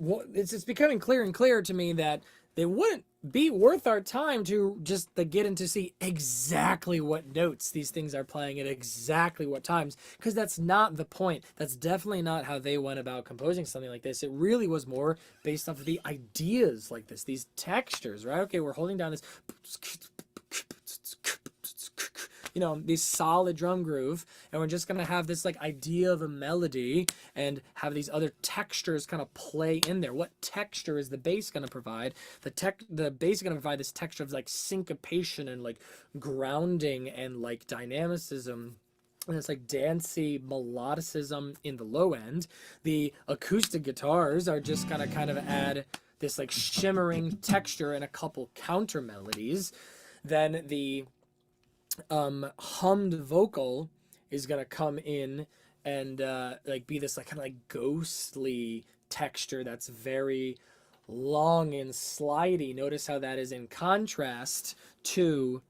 it's becoming clearer and clearer to me that they wouldn't be worth our time to just get into see exactly what notes these things are playing at exactly what times, because that's not the point. That's definitely not how they went about composing something like this. It really was more based off of the ideas like this, these textures, right? Okay, we're holding down this, you know, this solid drum groove, and we're just gonna have this like idea of a melody and have these other textures kind of play in there. What texture is the bass gonna provide? The bass is gonna provide this texture of like syncopation and like grounding and like dynamicism. And it's like dancey melodicism in the low end. The acoustic guitars are just gonna kind of add this like shimmering texture and a couple counter melodies. Then the hummed vocal is gonna come in and like be this like kind of like ghostly texture that's very long and slidey. Notice how that is in contrast to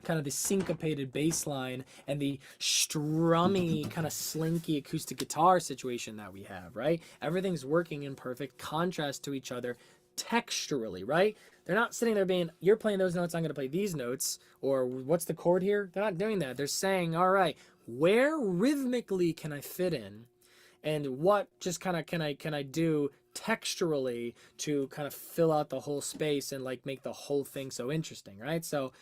kind of the syncopated bass line and the strummy kind of slinky acoustic guitar situation that we have, right? Everything's working in perfect contrast to each other texturally, right? They're not sitting there being, you're playing those notes, I'm going to play these notes, or what's the chord here? They're not doing that. They're saying, all right, where rhythmically can I fit in, and what just kind of can I do texturally to kind of fill out the whole space and like make the whole thing so interesting, right? So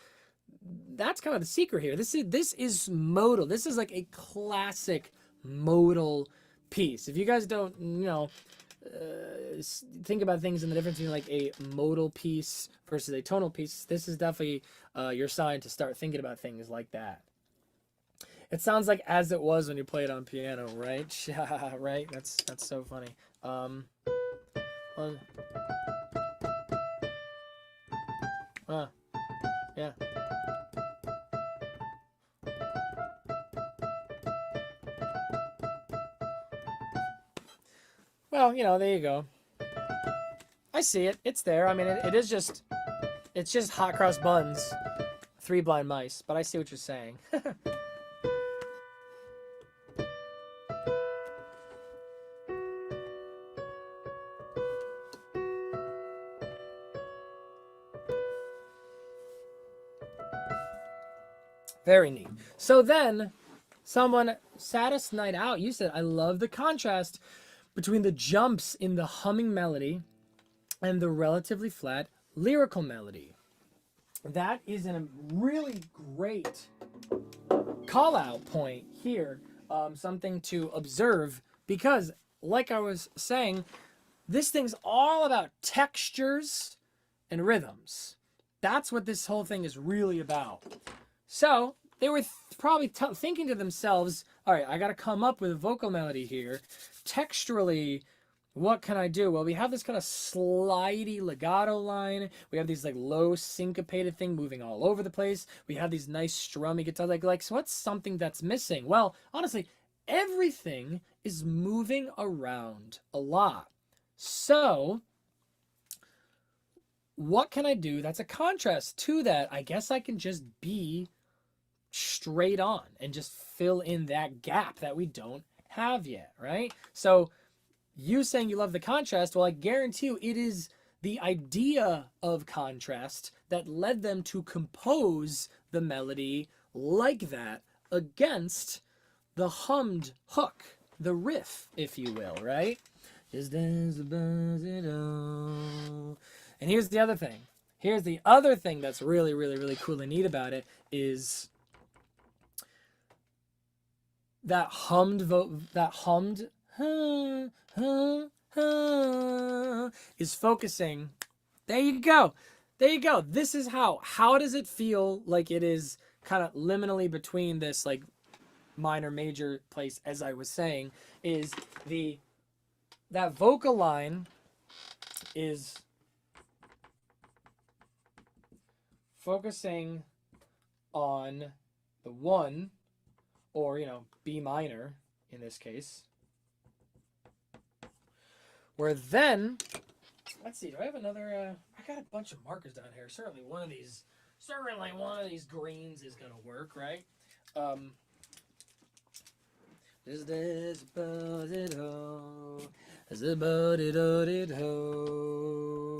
that's kind of the secret here. This is modal. This is like a classic modal piece. If you guys don't, you know, think about things in the difference between like a modal piece versus a tonal piece, this is definitely your sign to start thinking about things like that. It sounds like As It Was when you play it on piano, right? Right? That's so funny. Yeah. Well, you know, there you go. I see it. It's there. I mean, it's just hot cross buns, 3 blind mice. But I see what you're saying. Very neat. So then, someone, Saddest Night Out, you said, I love the contrast between the jumps in the humming melody and the relatively flat lyrical melody. That is a really great call out point here, something to observe, because like I was saying, this thing's all about textures and rhythms. That's what this whole thing is really about. So they were probably thinking to themselves, all right, I got to come up with a vocal melody here. Texturally, what can I do? Well, we have this kind of slidey legato line. We have these like low syncopated thing moving all over the place. We have these nice strummy guitars. Like, so what's something that's missing? Well, honestly, everything is moving around a lot. So what can I do that's a contrast to that? I guess I can just be straight on and just fill in that gap that we don't have yet, right? So you saying you love the contrast, well, I guarantee you it is the idea of contrast that led them to compose the melody like that against the hummed hook, the riff, if you will, right? Just as a buzz it all. And here's the other thing. Here's the other thing that's really, really, really cool and neat about it is that hummed is focusing. There you go. There you go. This is how does it feel like it is kind of liminally between this like minor major place, as I was saying, is that vocal line is focusing on the 1, or, you know, B minor in this case. Where then, let's see, do I have another, I got a bunch of markers down here. Certainly one of these greens is going to work, right? Just as about it all, as about it all, it ho.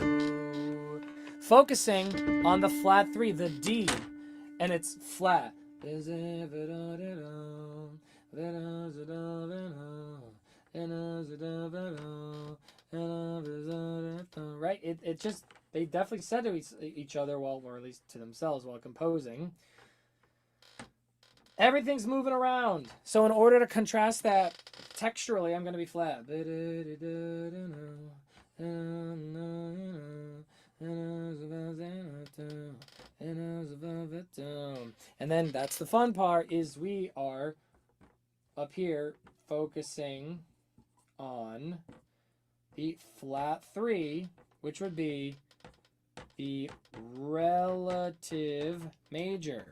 focusing on the flat 3, the D, and it's flat. Right? It just, they definitely said to each other, well, or at least to themselves while composing, everything's moving around. So in order to contrast that texturally, I'm going to be flat. And then that's the fun part, is we are up here focusing on the flat 3, which would be the relative major.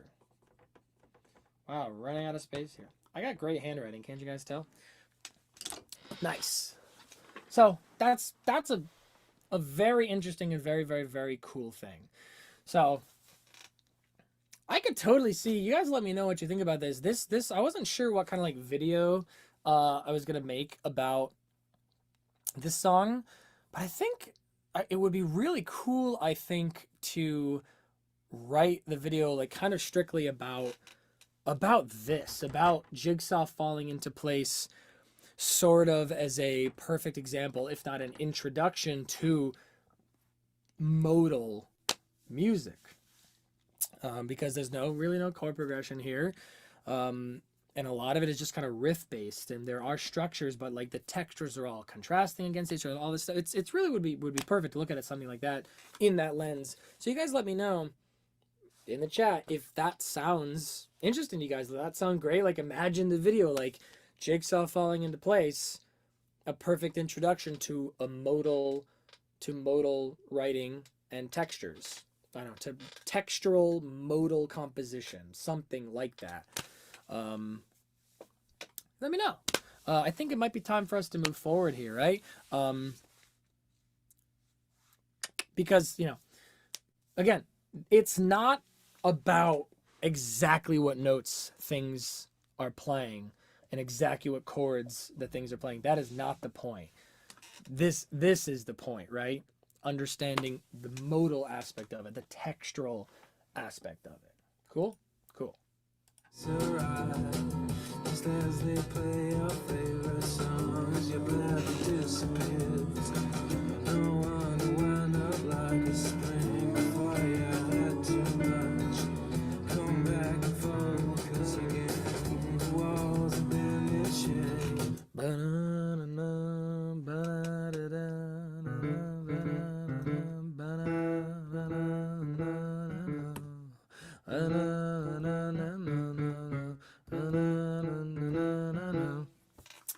Wow, running out of space here. I got great handwriting, can't you guys tell? Nice. So that's a very interesting and very, very, very cool thing. So I could totally see, you guys let me know what you think about this. This I wasn't sure what kind of like video I was gonna make about this song, but I think it would be really cool, I think, to write the video like kind of strictly about this, about Jigsaw falling into place, sort of as a perfect example, if not an introduction to modal music, because there's really no chord progression here, and a lot of it is just kind of riff based, and there are structures, but like the textures are all contrasting against each other, all this stuff. It's really would be perfect to look at it something like that in that lens. So you guys let me know in the chat if that sounds interesting to you guys. Does that sound great? Like, imagine the video, like Jigsaw falling into place, a perfect introduction to a modal writing and textures. I don't know, to textural modal composition, something like that. Let me know. I think it might be time for us to move forward here, right? Because, you know, again, it's not about exactly what notes things are playing and exactly what chords the things are playing. That is not the point. This is the point, right? Understanding the modal aspect of it, the textural aspect of it. Cool? Cool. Just as they play your favorite songs, your bladder disappears. No one to wind up like a spring before you had too much. Come back and focus again. The walls have been in shape.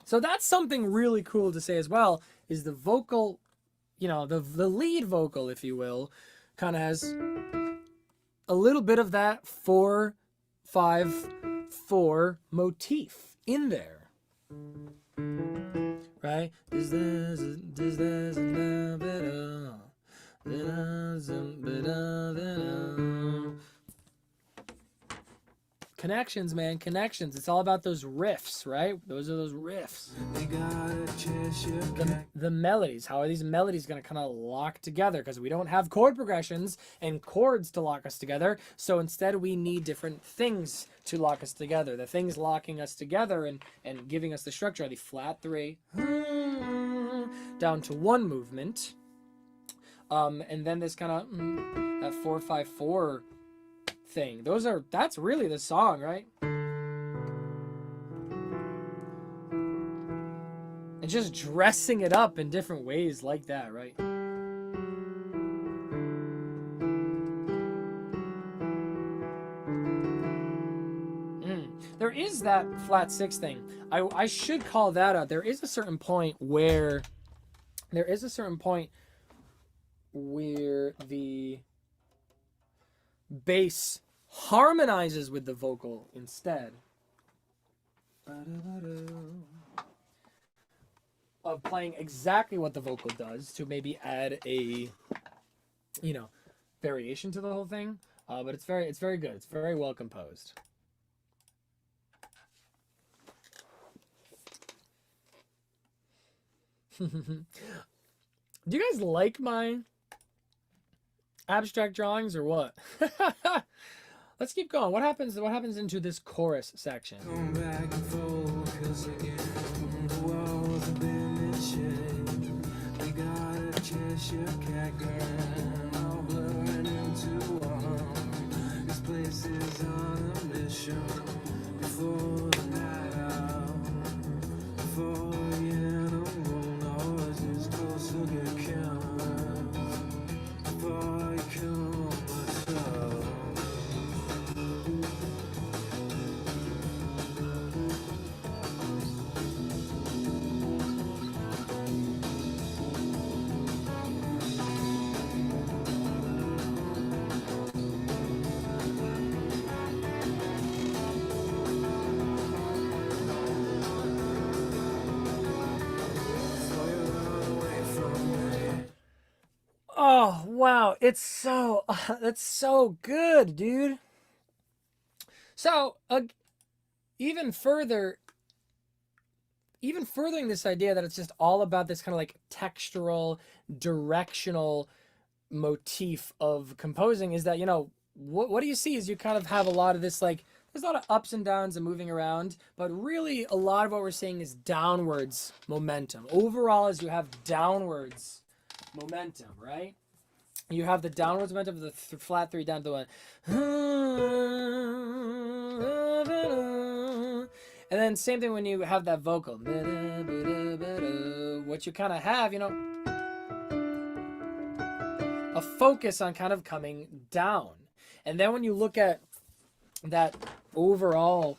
So that's something really cool to say as well, is the vocal, you know, the lead vocal, if you will, kind of has a little bit of that 4-5-4 motif in there. Right? Connections, man, connections. It's all about those riffs, right? Those are those riffs. The melodies. How are these melodies going to kind of lock together? Because we don't have chord progressions and chords to lock us together. So instead we need different things to lock us together. The things locking us together and giving us the structure are the flat 3 down to 1 movement. And then this kind of that 4-5-4 thing. That's really the song, right? And just dressing it up in different ways like that, right? There is that flat 6 thing. I should call that out. There is a certain point where the bass harmonizes with the vocal instead of playing exactly what the vocal does, to maybe add a, you know, variation to the whole thing. But it's very good. It's very well composed. Do you guys like my Abstract drawings or what? Let's keep going. What happens into this chorus section? Going back and forth, 'cause again, the walls have been in shape. We got a Cheshire cat girl, all blurring into one. This place is on a mission before the night out. Before the animal noises close to get killed. Before you kill myself. Oh, wow. It's so, that's so good, dude. So, even furthering this idea that it's just all about this kind of like textural, directional motif of composing is that, you know, what do you see is you kind of have a lot of this, like, there's a lot of ups and downs and moving around, but really a lot of what we're seeing is downwards momentum. Overall, as you have downwards momentum, right? You have the downwards momentum of the flat 3 down to the 1. And then same thing when you have that vocal. What you kind of have, you know, a focus on kind of coming down. And then when you look at that overall,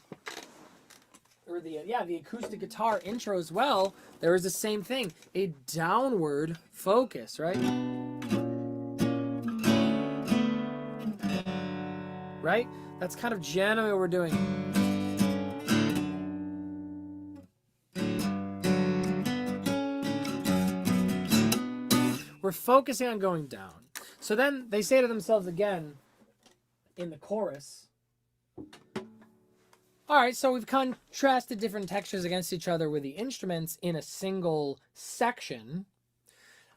or the acoustic guitar intro as well, there is the same thing, a downward focus, right? Right? That's kind of generally what we're doing. We're focusing on going down. So then they say to themselves again in the chorus, all right, so we've contrasted different textures against each other with the instruments in a single section.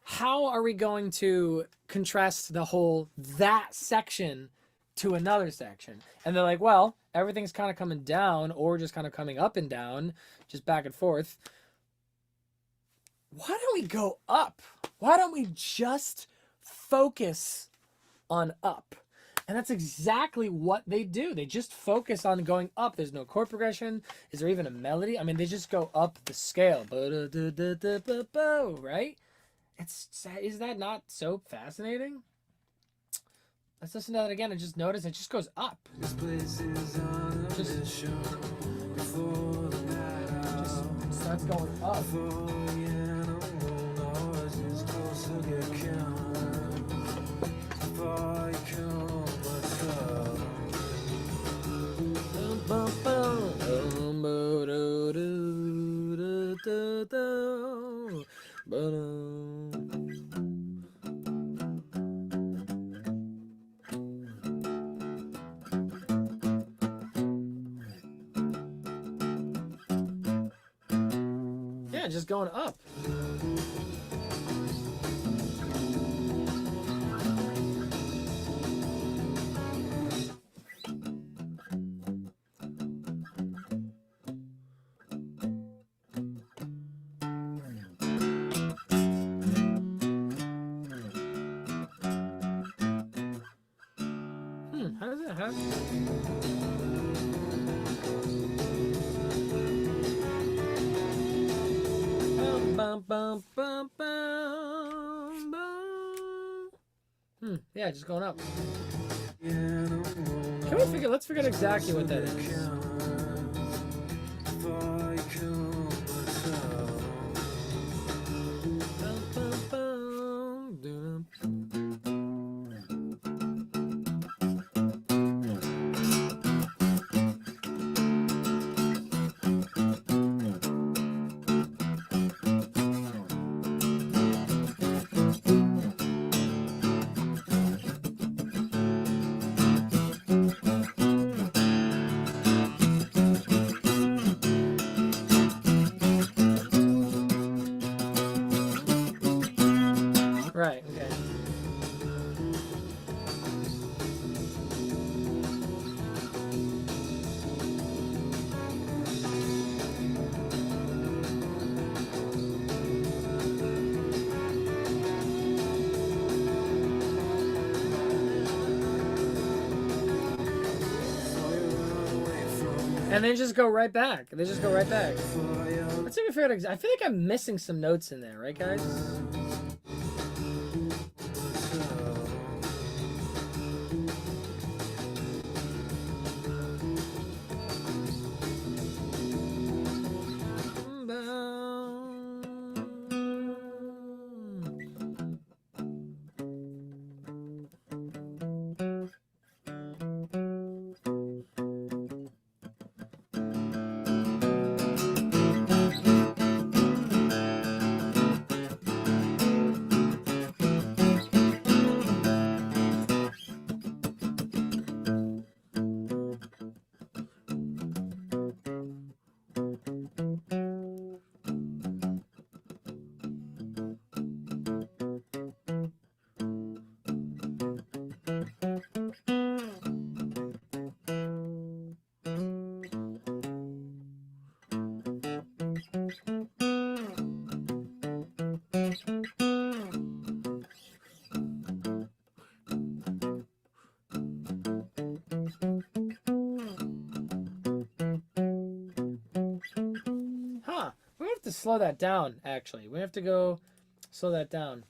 How are we going to contrast that section to another section? And they're like, well, everything's kind of coming down or just kind of coming up and down, just back and forth. Why don't we go up? Why don't we just focus on up? And that's exactly what they do. They just focus on going up. There's no chord progression. Is there even a melody? I mean, they just go up the scale. Right? Is that not so fascinating? Let's listen to that again and just notice it just goes up. This place is on a mission before the night out. Just starts going up. Before the animal noises close to get killed. Before you kill myself. Yeah, just going up. How does that happen? Yeah, just going up. Let's figure out exactly what that is. And then just go right back. They just go right back. Let's see if we figured out. I feel like I'm missing some notes in there, right, guys? Huh. We have to slow that down, actually. We have to go slow that down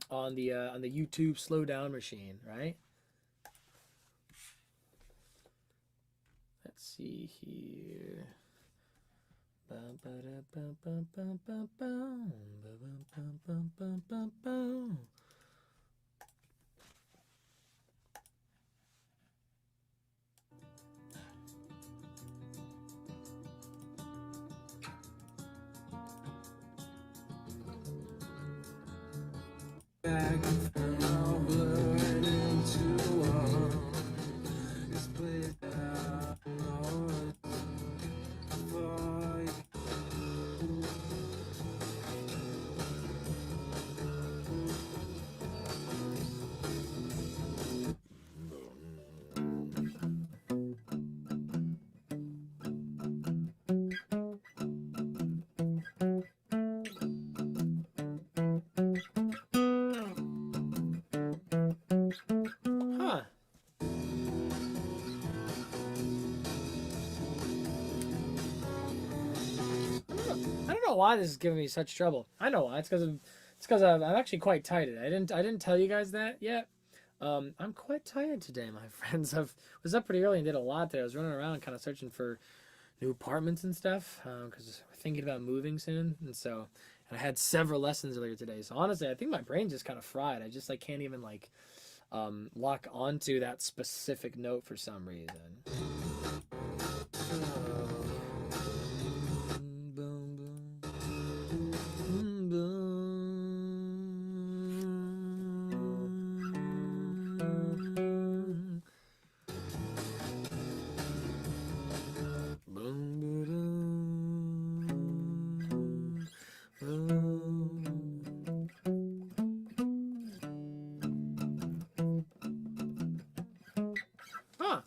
on the YouTube slow down machine, right? Let's see here. Back and all blurring into one. This place that I know it's for you. Huh. I don't know why this is giving me such trouble. I know why. It's because I'm actually quite tired. I didn't tell you guys that yet. I'm quite tired today, my friends. I was up pretty early and did a lot today. I was running around kind of searching for new apartments and stuff because we're thinking about moving soon, and I had several lessons earlier today. So honestly, I think my brain's just kind of fried. I just can't even lock onto that specific note for some reason. Huh.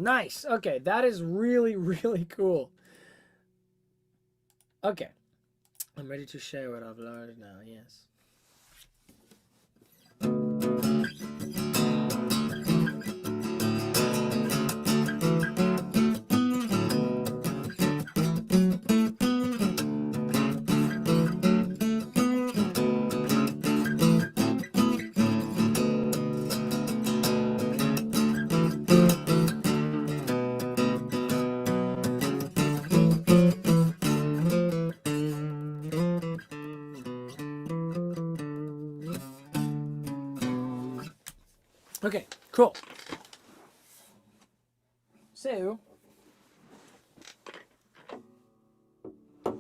Nice. Okay, that is really, really cool. Okay. I'm ready to share what I've learned now, yes. Okay, cool. So, I'm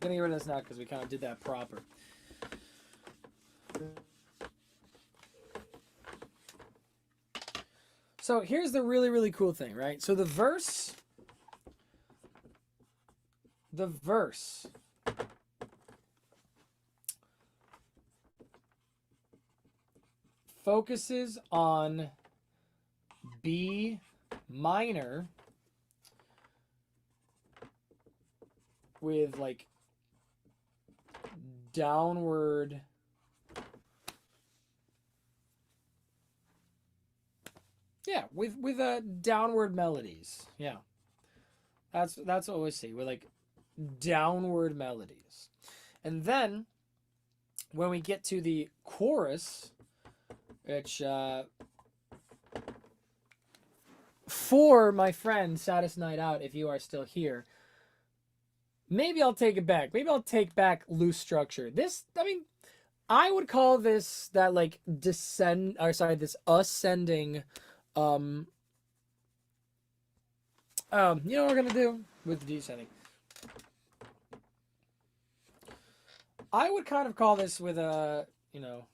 gonna get rid of this now because we kind of did that proper. So here's the really, really cool thing, right? So the verse focuses on B minor with like downward with downward melodies. Yeah. That's what we see. We're like downward melodies. And then when we get to the chorus, which for my friend Saddest Night Out, if you are still here, maybe I'll take it back. Maybe I'll take back loose structure. This, I mean, I would call this that like this ascending you know what we're gonna do with the descending? I would kind of call this with a, you know,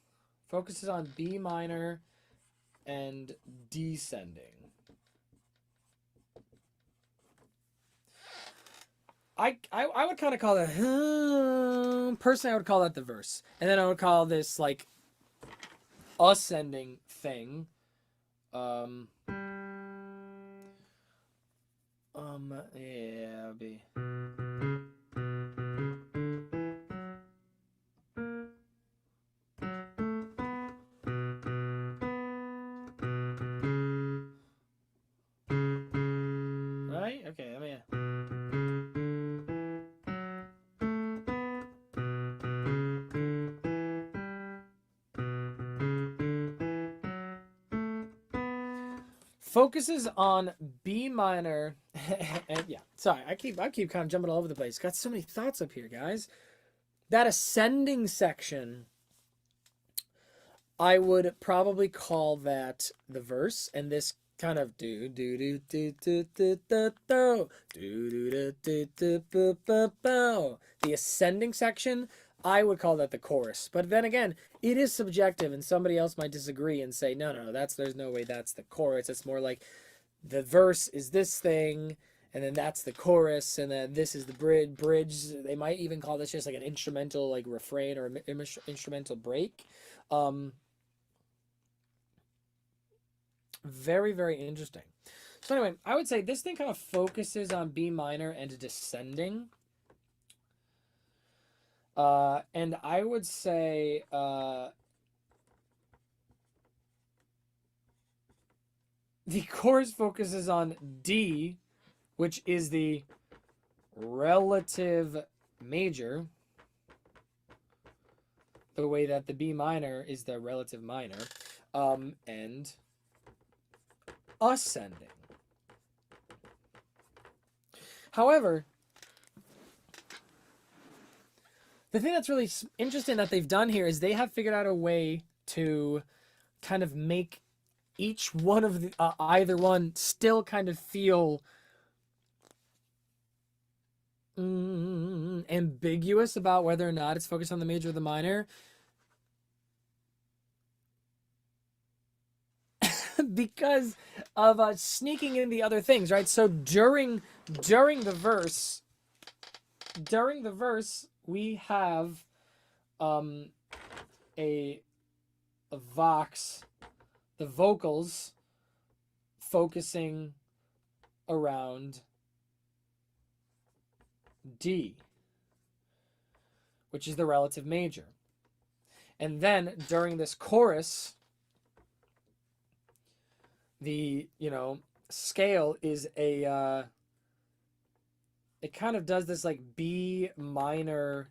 focuses on B minor and descending. I would kind of call that, personally I would call that the verse. And then I would call this like ascending thing. Yeah, B. Right? Okay, let me. Focuses on B minor, and yeah, sorry, I keep kind of jumping all over the place. Got so many thoughts up here, guys. That ascending section, I would probably call that the verse, and this kind of do do do do do do do do do do do do. The ascending section, I would call that the chorus. But then again, it is subjective, and somebody else might disagree and say, no, there's no way that's the chorus. It's more like the verse is this thing, and then that's the chorus, and then this is the bridge. They might even call this just like an instrumental like refrain or instrumental break. Very, very interesting. So anyway, I would say this thing kind of focuses on B minor and descending. And I would say the chorus focuses on D, which is the relative major, the way that the B minor is the relative minor, and ascending. However, the thing that's really interesting that they've done here is they have figured out a way to kind of make each one of the either one still kind of feel ambiguous about whether or not it's focused on the major or the minor. Because of sneaking in the other things, right? So during the verse, we have a vox the vocals focusing around D, which is the relative major. And then during this chorus, the, scale is a, it kind of does this like B minor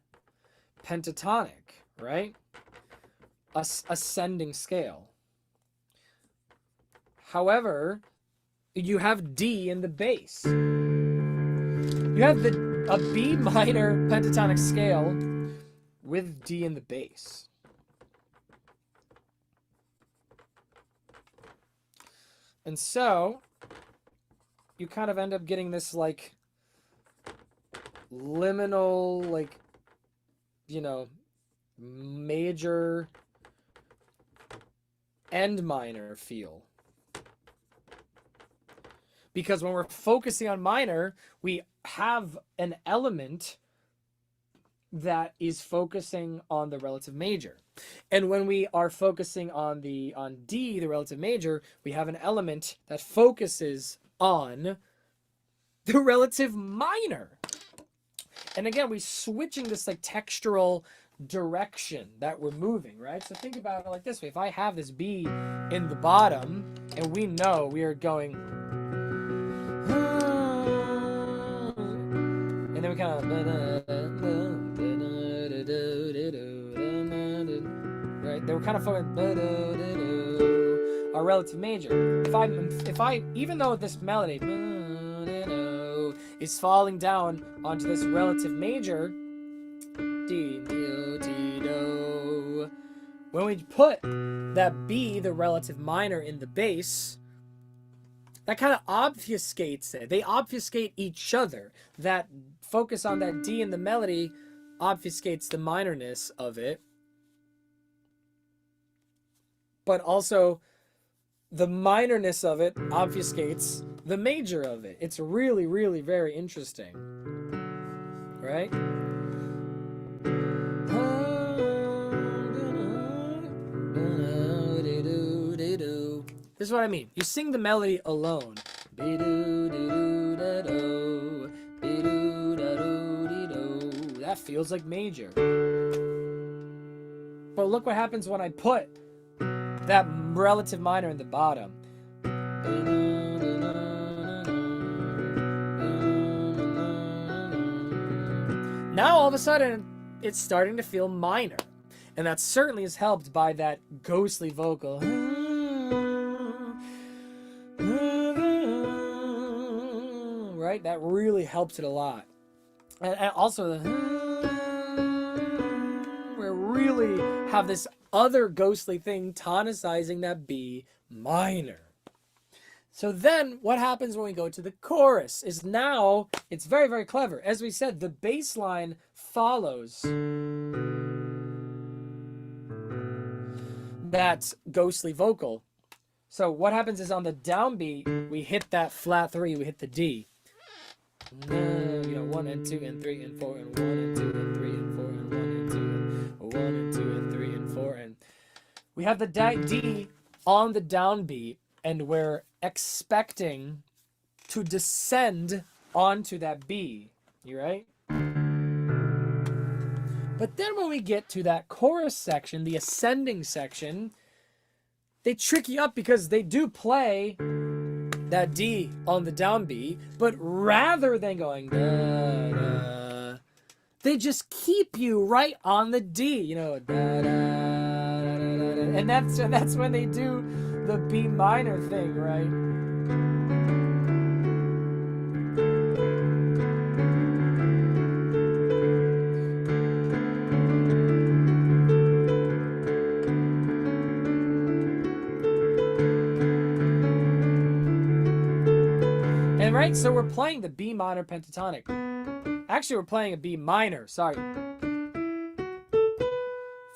pentatonic, right? Ascending scale. However, you have D in the bass. You have a B minor pentatonic scale with D in the bass. And so you kind of end up getting this like liminal, like, major and minor feel. Because when we're focusing on minor, we have an element that is focusing on the relative major. And when we are focusing on D, the relative major, we have an element that focuses on the relative minor. And again, we're switching this like textural direction that we're moving, right? So think about it like this way. If I have this B in the bottom, and we know we are going, and then we kind of, right? They were kind of focusing our relative major. If I, even though this melody is falling down onto this relative major, D, do, D, do. When we put that B, the relative minor, in the bass, that kind of obfuscates it. They obfuscate each other. That focus on that D in the melody obfuscates the minorness of it. But also, the minorness of it obfuscates the major of it. It's really, really very interesting. Right? This is what I mean. You sing the melody alone. That feels like major. But look what happens when I put that relative minor in the bottom. Now all of a sudden, it's starting to feel minor. And that certainly is helped by that ghostly vocal. Right? That really helps it a lot. And also, we really have this other ghostly thing tonicizing that B minor. So then what happens when we go to the chorus is now it's very, very clever. As we said, the bass line follows that ghostly vocal. So what happens is on the downbeat, we hit that flat 3, we hit the D. 1 and 2 and 3 and 4 and 1 and 2 and 3 and 4 and 1 and 2 and 1 and 2 and 3 and 4 and we have the D on the downbeat, and we're expecting to descend onto that B. You right? But then when we get to that chorus section, the ascending section, they trick you up because they do play that D on the downbeat, but rather than going da, da, they just keep you right on the D, da, da, da, da, da. And that's when they do the B minor thing, right? Right, so we're playing the B minor pentatonic. Actually, we're playing a B minor, sorry.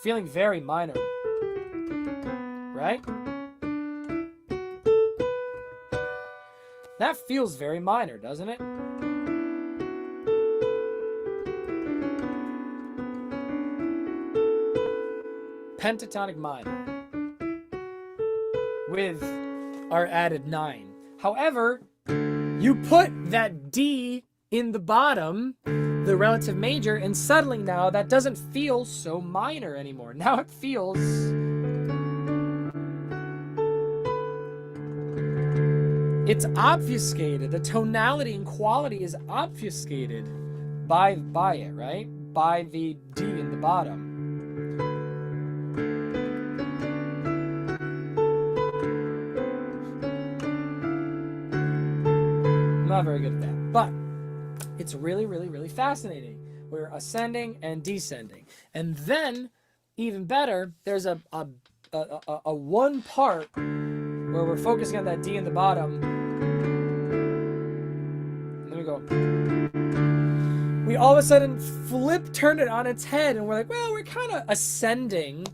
Feeling very minor. Right? That feels very minor, doesn't it? Pentatonic minor. with our added 9. However, you put that D in the bottom, the relative major, and suddenly now that doesn't feel so minor anymore. Now it feels it's obfuscated. The tonality and quality is obfuscated by it, right? By the D in the bottom. I'm not very good at that, but it's really, really, really fascinating. We're ascending and descending. And then, even better, there's a one part where we're focusing on that D in the bottom. And then we go. We all of a sudden turn it on its head, and we're like, well, we're kind of ascending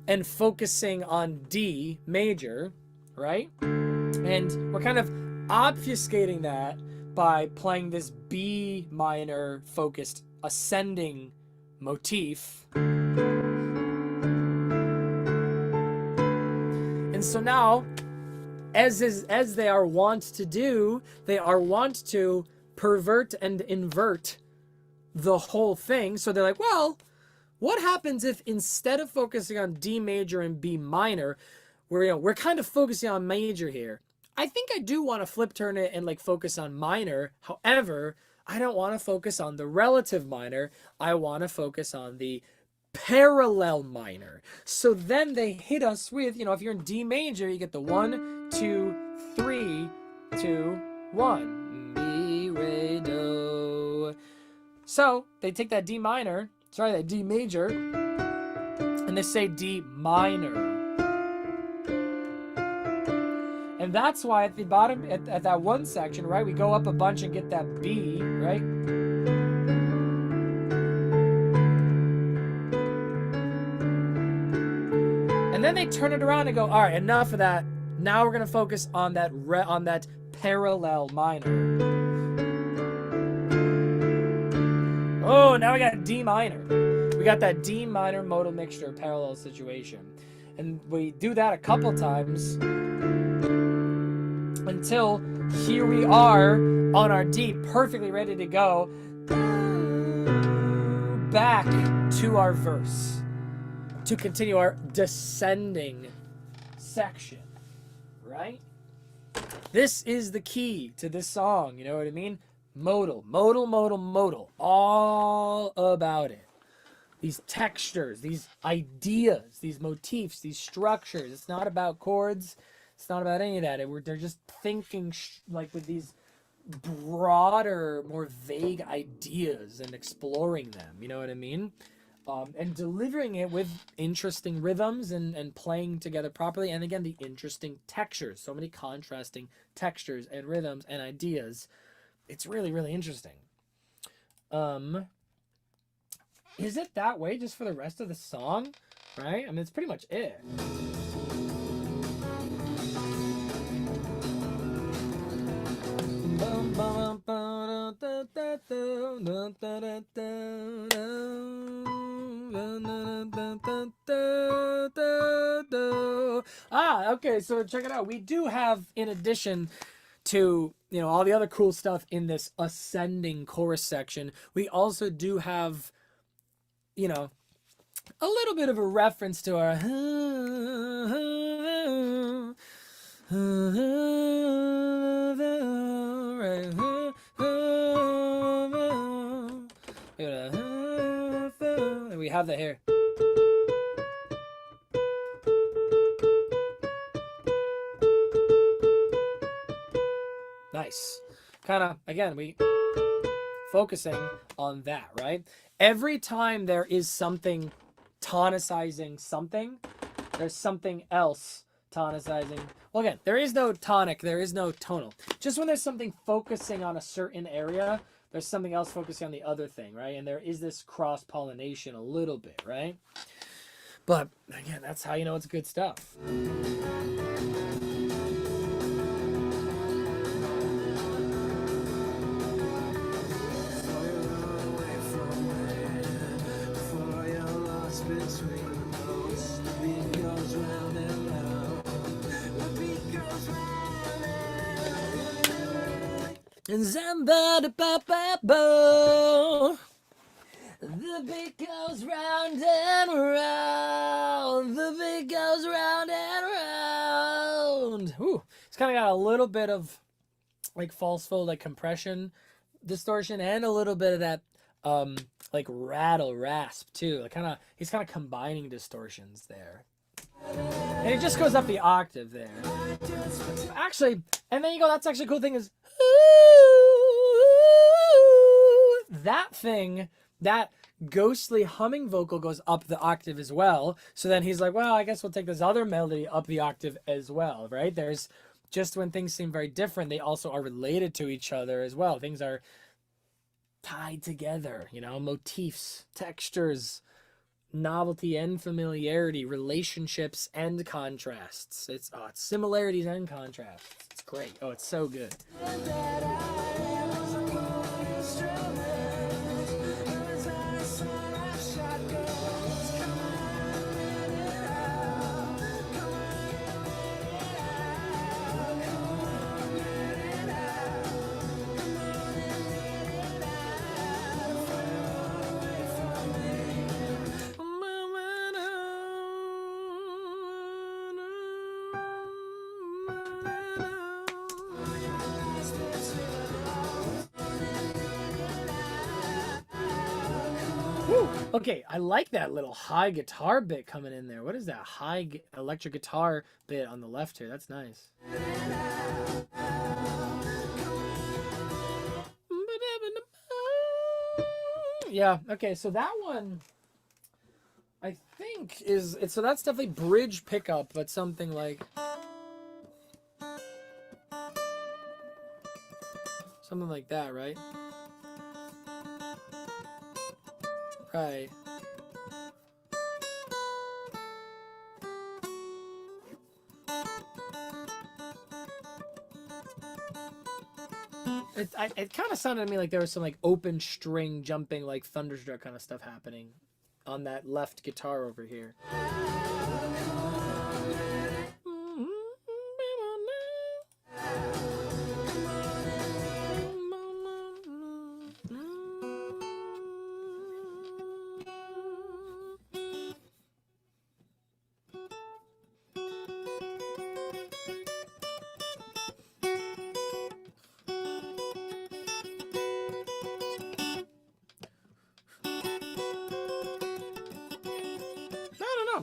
and focusing on D major, right? And we're kind of obfuscating that by playing this B minor focused ascending motif. And so now, as they are wont to do, they are wont to pervert and invert the whole thing. So they're like, well, what happens if instead of focusing on D major and B minor, we're kind of focusing on major here. I think I do want to flip turn it and like focus on minor. However, I don't want to focus on the relative minor. I want to focus on the parallel minor. So then they hit us with, if you're in D major, you get the 1, 2, 3, 2, 1. Mi, re, do. So they take that D major, and they say D minor. And that's why at the bottom, at that one section, right, we go up a bunch and get that B, right? And then they turn it around and go, all right, enough of that. Now we're going to focus on that parallel minor. Oh, now we got D minor. We got that D minor modal mixture parallel situation. And we do that a couple times until here we are on our D, perfectly ready to go back to our verse to continue our descending section, right? This is the key to this song, you know what I mean? Modal, modal, modal, modal, all about it. These textures, these ideas, these motifs, these structures. It's not about chords. It's not about any of that. They're just thinking like with these broader, more vague ideas and exploring them. You know what I mean? And delivering it with interesting rhythms and playing together properly. And again, the interesting textures. So many contrasting textures and rhythms and ideas. It's really, really interesting. Is it that way just for the rest of the song? Right? I mean, it's pretty much it. Okay, so check it out. We do have, in addition to, all the other cool stuff in this ascending chorus section, we also do have, a little bit of a reference to our we have that here. Nice. Kind of, again, we focusing on that, right? Every time there is something tonicizing something, there's something else tonicizing. Well, again, there is no tonic, there is no tonal. Just when there's something focusing on a certain area, there's something else focusing on the other thing, right? And there is this cross-pollination a little bit, right? But, again, that's how you know it's good stuff. Between the notes, the beat goes round and round. And Zamba-da-ba-ba-bo. The beat goes round and round. The beat goes round and round. Ooh, it's kind of got a little bit of like false fold, like compression, distortion, and a little bit of that like rattle rasp too. Like he's kind of combining distortions there. And it just goes up the octave there. Actually, and then you go, that's actually a cool thing is that thing, that ghostly humming vocal goes up the octave as well. So then he's like, well, I guess we'll take this other melody up the octave as well, right? There's just when things seem very different, they also are related to each other as well. Things are tied together, you know, motifs, textures, novelty and familiarity, relationships and contrasts. It's similarities and contrasts. It's great. Oh, it's so good. Okay, I like that little high guitar bit coming in there. What is that high electric guitar bit on the left here? That's nice. Yeah, okay, so that one I think so that's definitely bridge pickup, but something like that, right? Right. It kind of sounded to me like there was some like open string jumping, like Thunderstruck kind of stuff happening on that left guitar over here.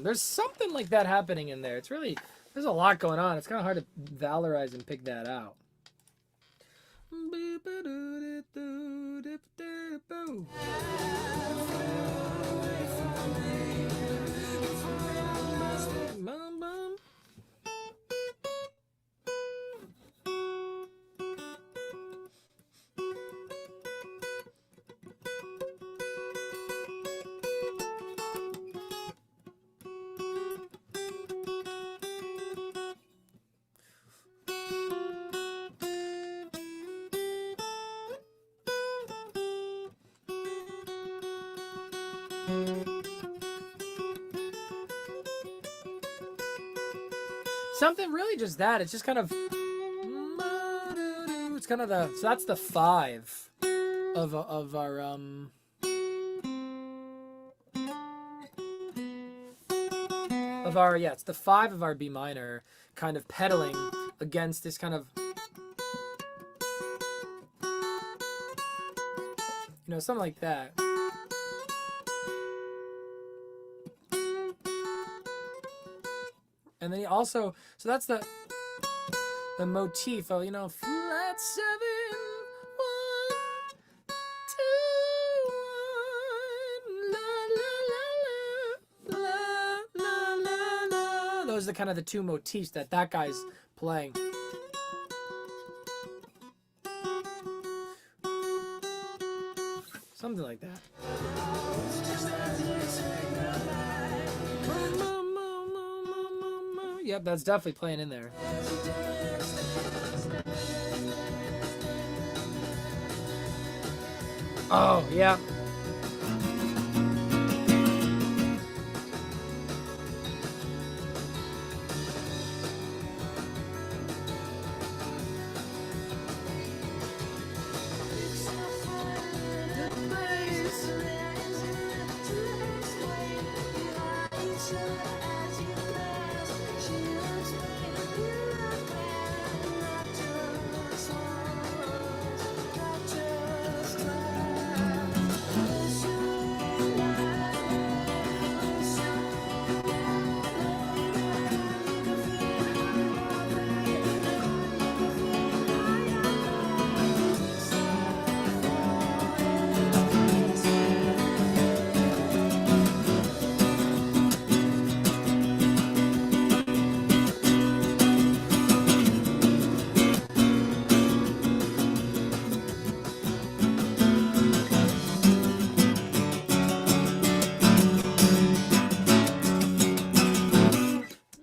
There's something like that happening in there. It's really, there's a lot going on. It's kind of hard to valorize and pick that out. Something really just that. It's just kind of. It's kind of the. So that's the 5 of our yeah, it's the 5 of our B minor, kind of pedaling against this kind of, you know, something like that. And then he also, so that's the motif of, you know, flat 7, 1, 2, 1, la la la la la la. Those are kind of the 2 motifs that guy's playing. Something like that. Yep, that's definitely playing in there. Oh, yeah.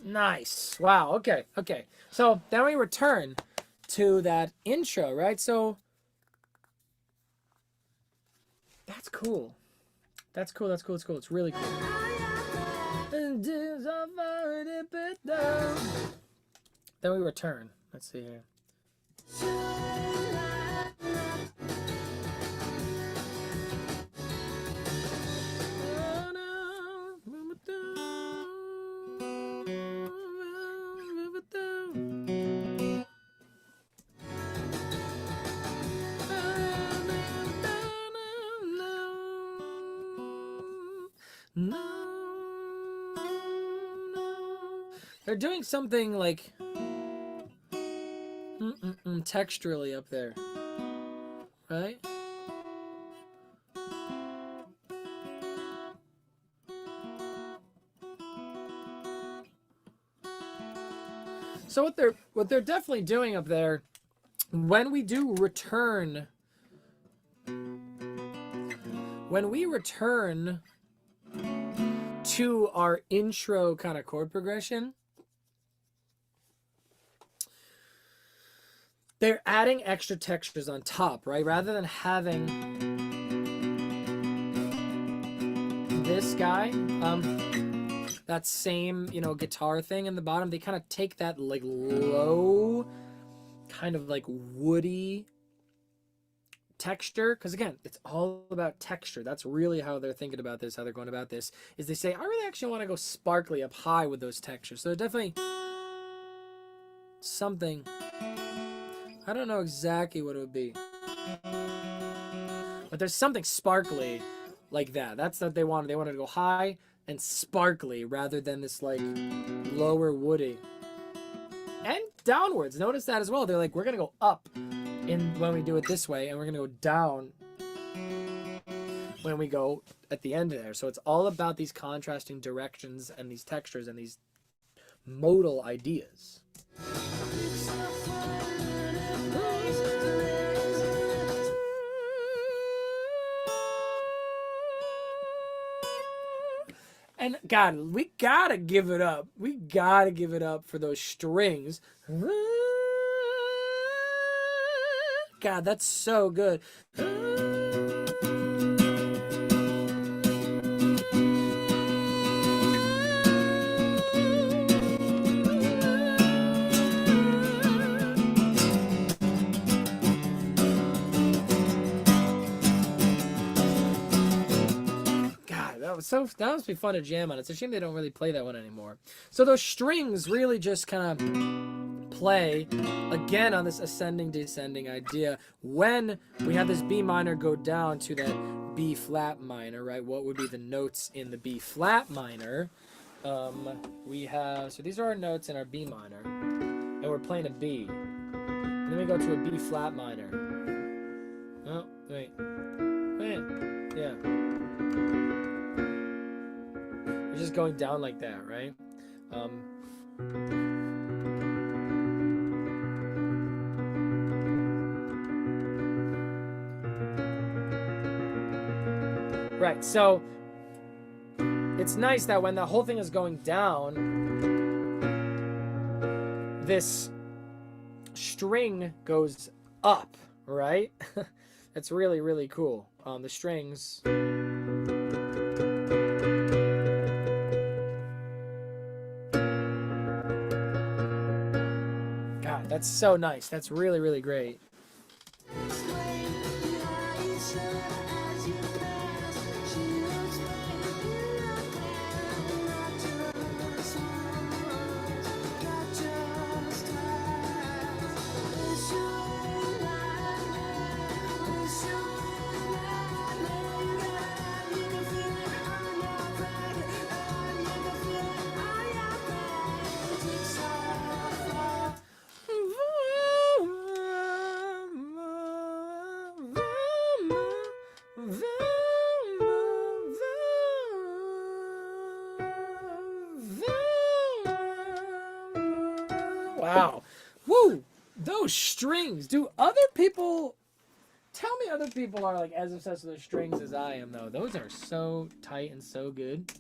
Nice. Wow. Okay. Okay. So then we return to that intro, right? So that's cool. That's cool. That's cool. It's cool. It's really cool. Then we return. Let's see here. They're doing something like texturally up there, right? So what they're definitely doing up there, when we return to our intro kind of chord progression, they're adding extra textures on top, right? Rather than having this guy, that same, guitar thing in the bottom, they kind of take that like low, kind of like woody texture, because again, it's all about texture. That's really how they're thinking about this, how they're going about this, is they say, I really actually want to go sparkly up high with those textures. So definitely something, I don't know exactly what it would be, but there's something sparkly like that. That's what they wanted. They wanted to go high and sparkly rather than this like lower woody. And downwards. Notice that as well. They're like, we're going to go up when we do it this way, and we're going to go down when we go at the end of there. So it's all about these contrasting directions and these textures and these modal ideas. And God, we gotta give it up. We gotta give it up for those strings. God, that's so good. That must be fun to jam on. It's a shame they don't really play that one anymore. So those strings really just kind of play again on this ascending descending idea. When we have this B minor go down to that B flat minor, right? What would be the notes in the B flat minor? We have, so these are our notes in our B minor, and we're playing a B. And then we go to a B flat minor. Oh, wait, yeah. We're just going down like that, right? Right, so it's nice that when the whole thing is going down, this string goes up, right? That's really, really cool. The strings. God, that's so nice. That's really, really great. Wow. Woo! Those strings. Do other people... Tell me other people are like as obsessed with their strings as I am, though. Those are so tight and so good.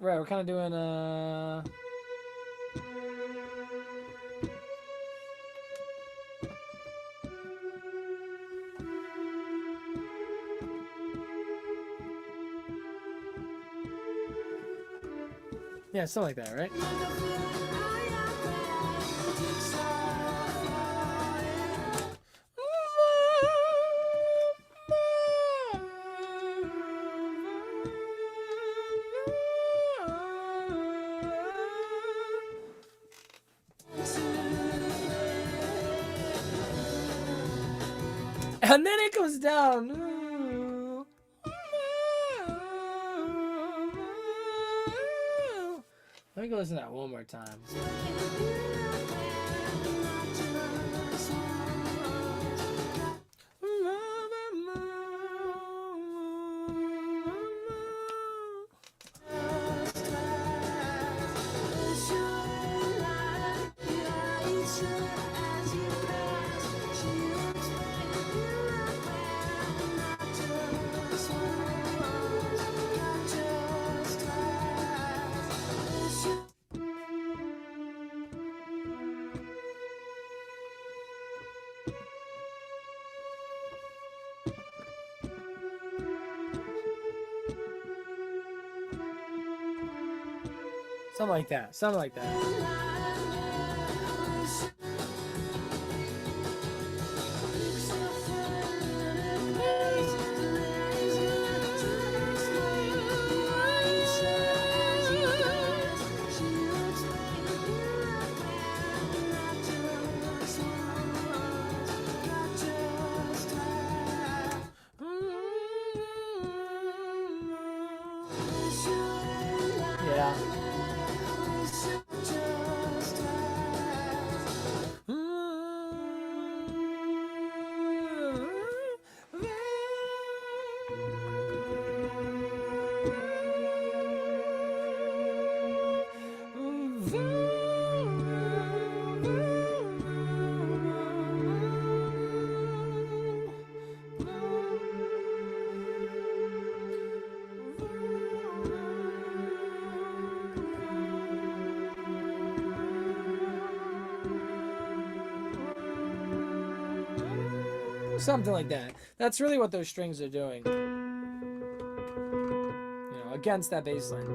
Right, we're kind of doing yeah, something like that, right? And then it goes down. Let me go listen to that one more time. Something like that. Something like that. Yeah. Something like that. That's really what those strings are doing. You know, against that bass line.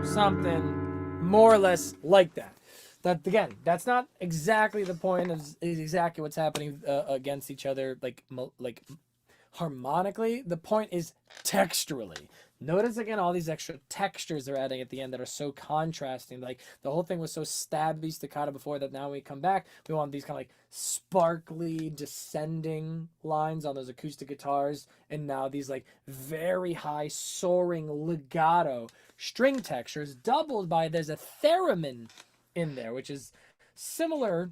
Something more or less like that. That again, that's not exactly the point of exactly what's happening against each other, like harmonically. The point is texturally. Notice again all these extra textures they're adding at the end that are so contrasting. Like the whole thing was so stabby staccato before that. Now when we come back, we want these kind of like sparkly descending lines on those acoustic guitars, and now these like very high soaring legato string textures, doubled by there's a theremin in there, which is similar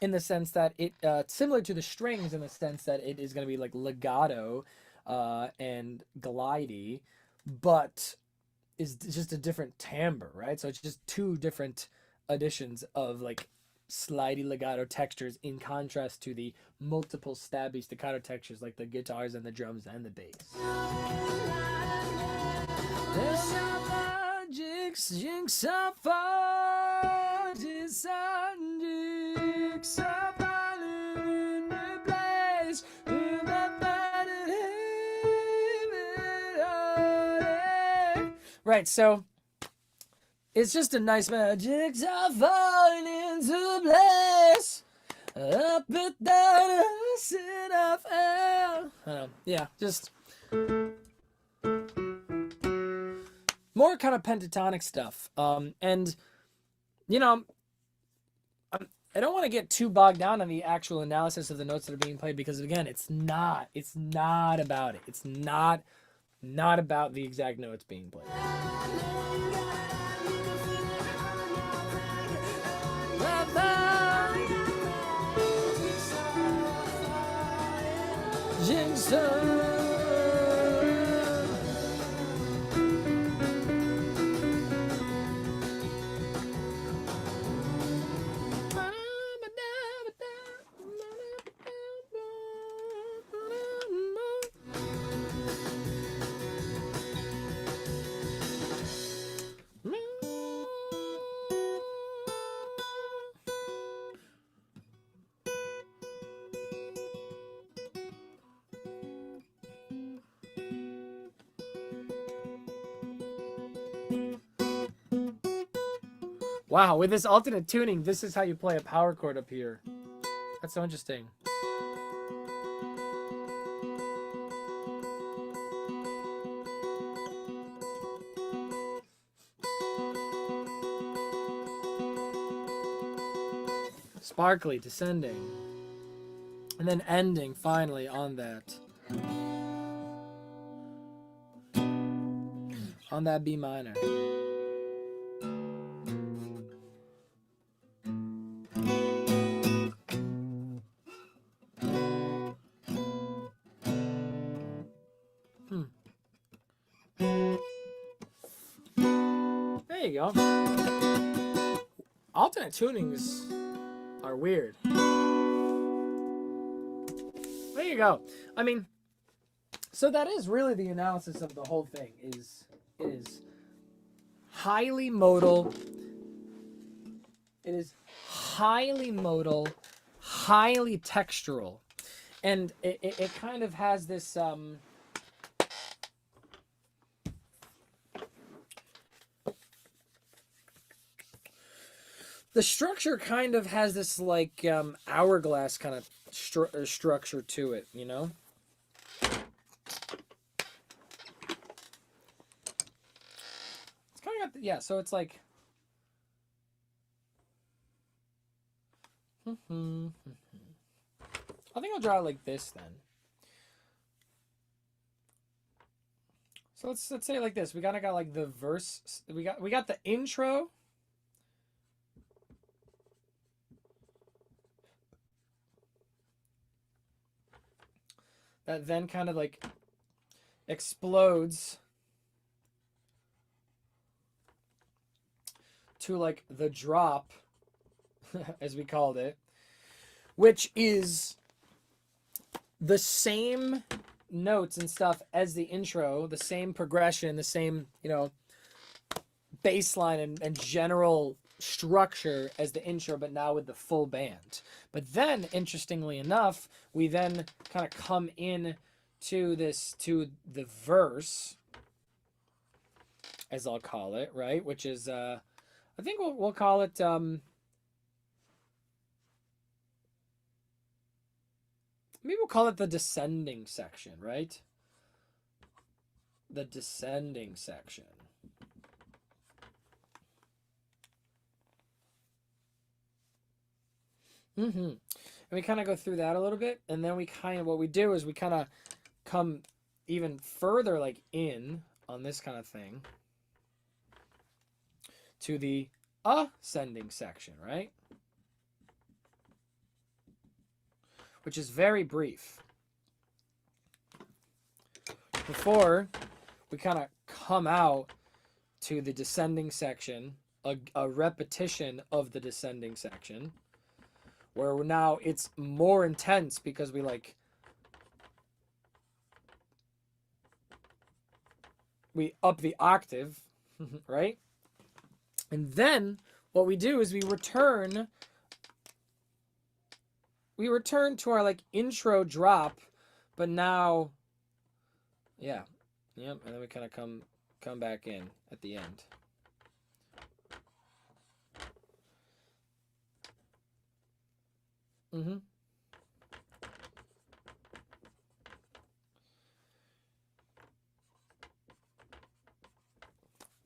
in the sense that it similar to the strings in the sense that it is going to be like legato and glidey, but is just a different timbre, right? So it's just two different additions of like slidey legato textures in contrast to the multiple stabby staccato textures like the guitars and the drums and the bass. Jigsaw right, so it's just a nice magic falling into place. Up and down, sit up, yeah, just more kind of pentatonic stuff. And you know, I don't want to get too bogged down on the actual analysis of the notes that are being played because again, it's not about it. It's not about the exact notes being played. Jigsaw. Wow, with this alternate tuning, this is how you play a power chord up here. That's so interesting. Sparkly, descending. And then ending finally on that. On that B minor. There you go. Alternate tunings are weird. There you go. I mean, so that is really the analysis of the whole thing. It is highly modal. It is highly modal, highly textural, and it kind of has this the structure kind of has this like hourglass kind of structure to it, you know? It's kind of got yeah, so it's like I think I'll draw it like this then. So let's say it like this. We got like the verse. We got the intro. That then kind of like explodes to like the drop, as we called it, which is the same notes and stuff as the intro, the same progression, the same, you know, bass line and general structure as the intro, but now with the full band. But then, interestingly enough, we then kind of come in to the verse, as I'll call it, right? Which is, I think we'll call it, maybe we'll call it the descending section, right? The descending section. And we kind of go through that a little bit, and then we kind of, what we do is we kind of come even further like in on this kind of thing to the ascending section, right? Which is very brief. Before we kind of come out to the descending section, a repetition of the descending section, where now it's more intense because we up the octave, right? And then what we do is we return to our like intro drop, but now, yeah, yep, and then we kind of come back in at the end.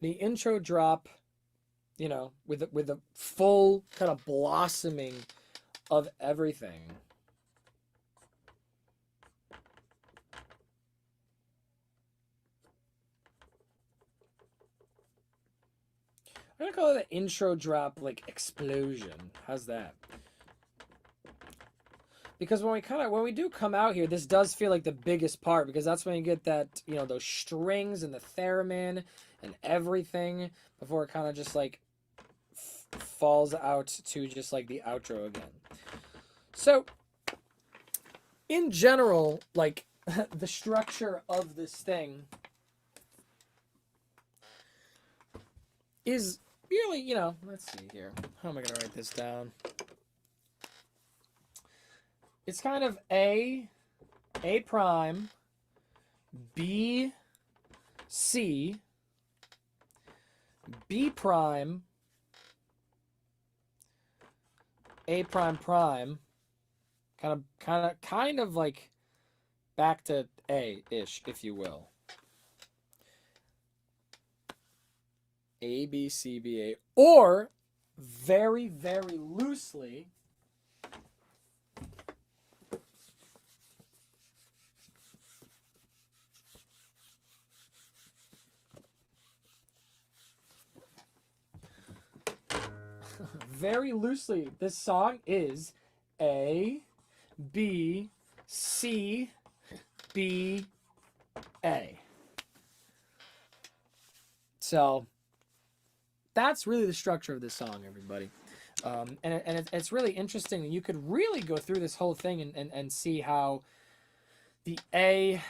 The intro drop you know, with the full kind of blossoming of everything. I'm gonna call it an intro drop, like, explosion. How's that? Because when we do come out here, this does feel like the biggest part, because that's when you get that, you know, those strings and the theremin and everything before it kind of just like falls out to just like the outro again. So in general, like the structure of this thing is really, you know, let's see here. How am I going to write this down? It's kind of A prime, B, C, B prime, A prime prime, kind of like back to A-ish, if you will. A, B, C, B, A. Or, very, very loosely, this song is A, B, C, B, A. So that's really the structure of this song, everybody. And it's really interesting. You could really go through this whole thing and see how the A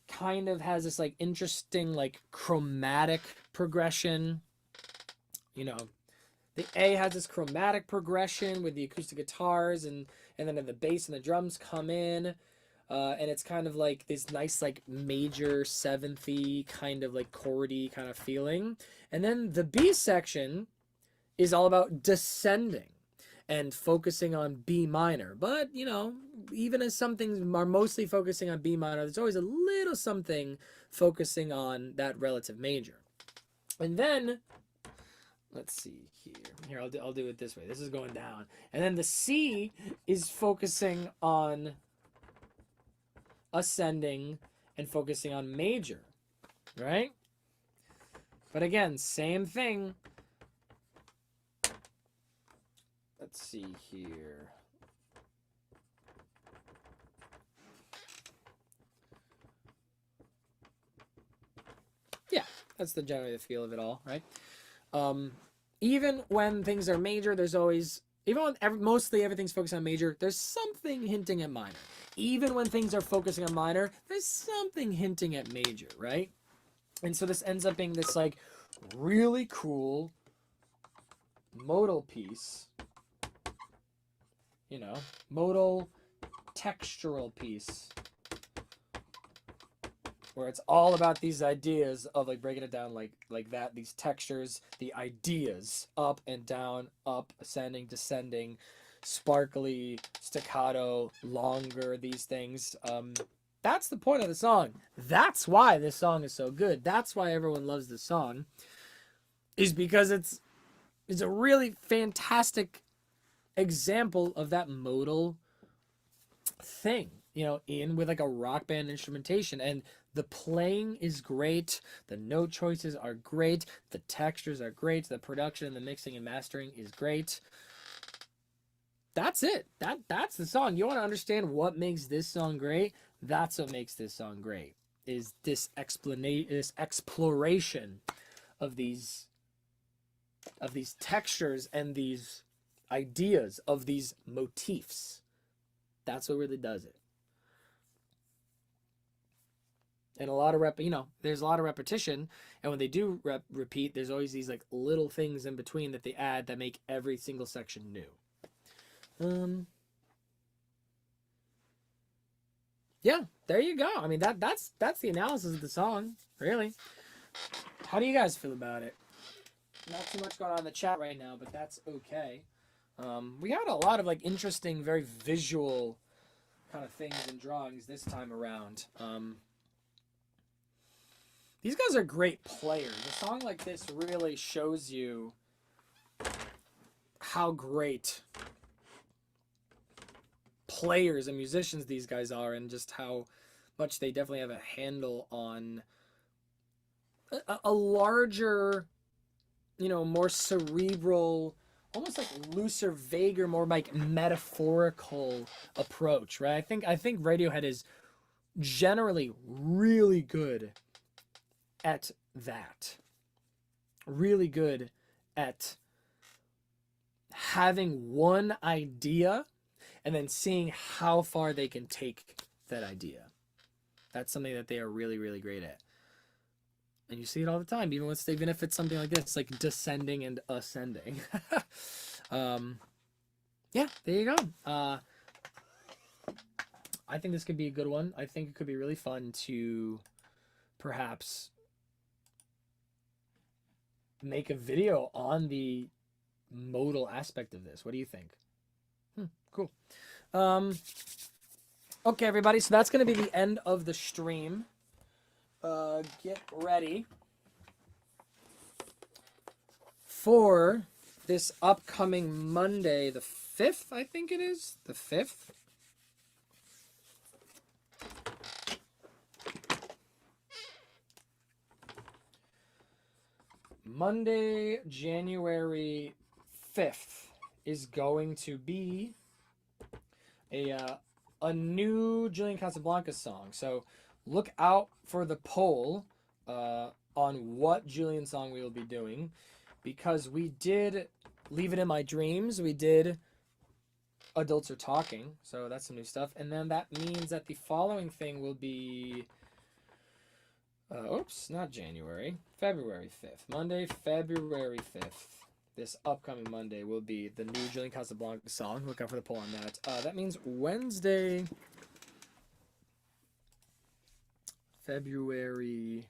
kind of has this like interesting like chromatic progression. You know, the A has this chromatic progression with the acoustic guitars, and then the bass and the drums come in. And it's kind of like this nice like major seventh-y kind of like chordy kind of feeling. And then the B section is all about descending and focusing on B minor. But, you know, even as some things are mostly focusing on B minor, there's always a little something focusing on that relative major. And then, let's see here. Here, I'll do it this way. This is going down. And then the C is focusing on ascending and focusing on major, right? But again, same thing. Let's see here. Yeah, that's generally the feel of it all, right? Even when things are major, there's always, even when mostly everything's focused on major, there's something hinting at minor. Even when things are focusing on minor, there's something hinting at major, right? And so this ends up being this like really cool modal piece, you know, modal textural piece, where it's all about these ideas of like breaking it down like that, these textures, the ideas, up and down, up, ascending, descending, sparkly, staccato, longer, these things. That's the point of the song. That's why this song is so good. That's why everyone loves this song, is because it's a really fantastic example of that modal thing, you know, in with like a rock band instrumentation. And the playing is great, the note choices are great, the textures are great, the production, the mixing and mastering is great. That's it. That's the song. You want to understand what makes this song great? That's what makes this song great. Is this exploration of these textures and these ideas, of these motifs. That's what really does it. And a lot of there's a lot of repetition, and when they do repeat, there's always these like little things in between that they add that make every single section new. Yeah, there you go. I mean, that's the analysis of the song, really. How do you guys feel about it? Not too much going on in the chat right now, but that's okay. We had a lot of like interesting, very visual kind of things and drawings this time around. These guys are great players. A song like this really shows you how great players and musicians these guys are, and just how much they definitely have a handle on a larger, more cerebral, almost like looser, vaguer, more like metaphorical approach, right? I think Radiohead is generally really good at that. Really good at having one idea and then seeing how far they can take that idea. That's something that they are really, really great at. And you see it all the time, even if it's something like this, like descending and ascending. Yeah, there you go. I think this could be a good one. I think it could be really fun to perhaps make a video on the modal aspect of this. What do you think? Cool. Okay, everybody. So that's going to be the end of the stream. Get ready for this upcoming Monday, the 5th, I think it is. The 5th. Monday, January 5th is going to be a new Julian Casablancas song. So look out for the poll on what Julian song we will be doing, because we did Leave It in My Dreams. We did Adults Are Talking. So that's some new stuff. And then that means that the following thing will be... not January. February 5th. Monday, February 5th. This upcoming Monday will be the new Julian Casablancas song. Look out for the poll on that. That means Wednesday, February...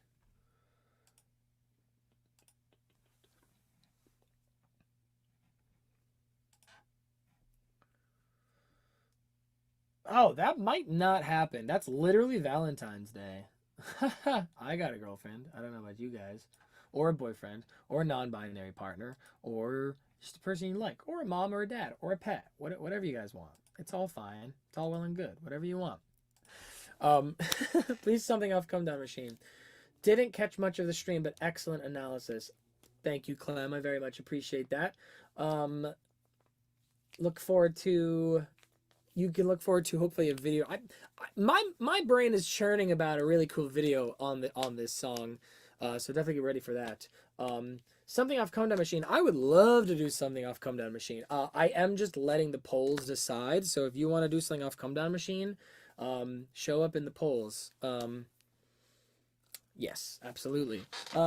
Oh, that might not happen. That's literally Valentine's Day. I got a girlfriend. I don't know about you guys. Or a boyfriend. Or a non-binary partner. Or just a person you like. Or a mom or a dad. Or a pet. Whatever you guys want. It's all fine. It's all well and good. Whatever you want. Please something off Come Down Machine. Didn't catch much of the stream, but excellent analysis. Thank you, Clem. I very much appreciate that. Look forward to... You can look forward to hopefully a video. My brain is churning about a really cool video on this song, so definitely get ready for that. Something off Come Down Machine. I would love to do something off Come Down Machine. I am just letting the polls decide. So if you want to do something off Come Down Machine, show up in the polls. Yes, absolutely.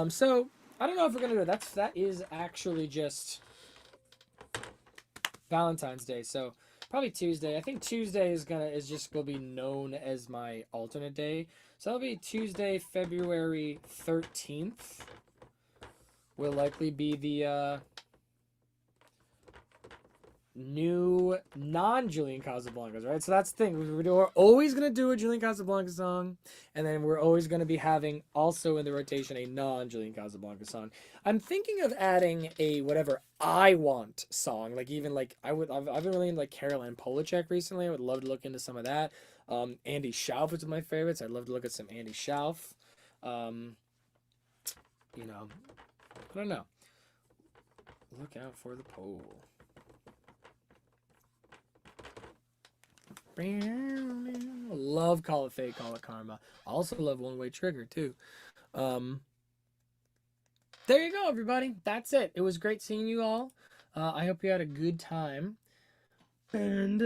So I don't know if we're gonna do it. That is actually just Valentine's Day. So. Probably Tuesday. I think Tuesday is just gonna be known as my alternate day. So that'll be Tuesday, February 13th. Will likely be the new non-Julian Casablancas, right? So that's the thing. We're always gonna do a Julian Casablancas song, and then we're always gonna be having also in the rotation a non-Julian Casablancas song. I'm thinking of adding a whatever I want song, like even like I've been really into like Caroline Polachek recently. I would love to look into some of that. Andy Schauf is one of my favorites. I'd love to look at some Andy Schauf. You know, I don't know. Look out for the poll. Love Call It Fate, Call It Karma. I also love One Way Trigger too. There you go, everybody. That's it. It was great seeing you all. I hope you had a good time. And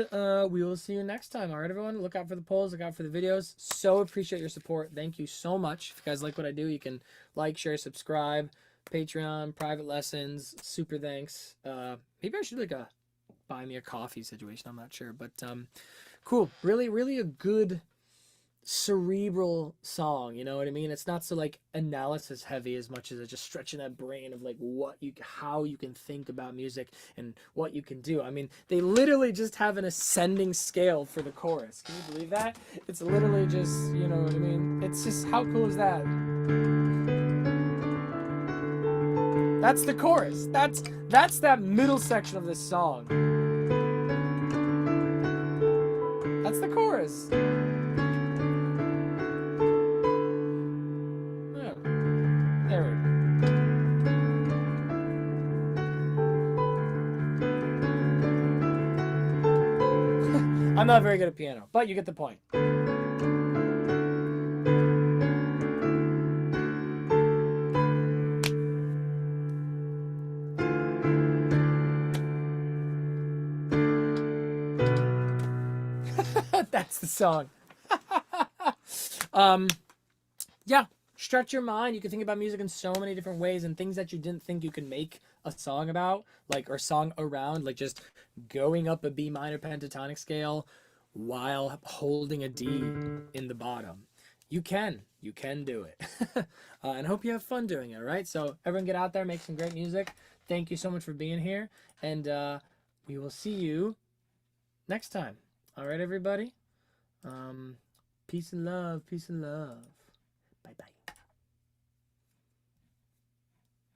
we will see you next time. All right, everyone? Look out for the polls. Look out for the videos. So appreciate your support. Thank you so much. If you guys like what I do, you can like, share, subscribe. Patreon, private lessons. Super thanks. Maybe I should do like a buy me a coffee situation. I'm not sure. But cool. Really, really a good cerebral song, you know what I mean? It's not so like analysis heavy as much as it's just stretching that brain of like how you can think about music and what you can do. I mean, they literally just have an ascending scale for the chorus. Can you believe that? It's literally just, you know what I mean? It's just, how cool is that? That's the chorus. That's that middle section of this song. That's the chorus. Yeah. There we go. I'm not very good at piano, but you get the point. That's the song. Yeah, stretch your mind. You can think about music in so many different ways, and things that you didn't think you could make a song about, like, or song around, like just going up a B minor pentatonic scale while holding a D in the bottom. You can do it. And hope you have fun doing it. All right, so everyone get out there, make some great music. Thank you so much for being here, and we will see you next time. All right, everybody. Peace and love. Peace and love. Bye bye.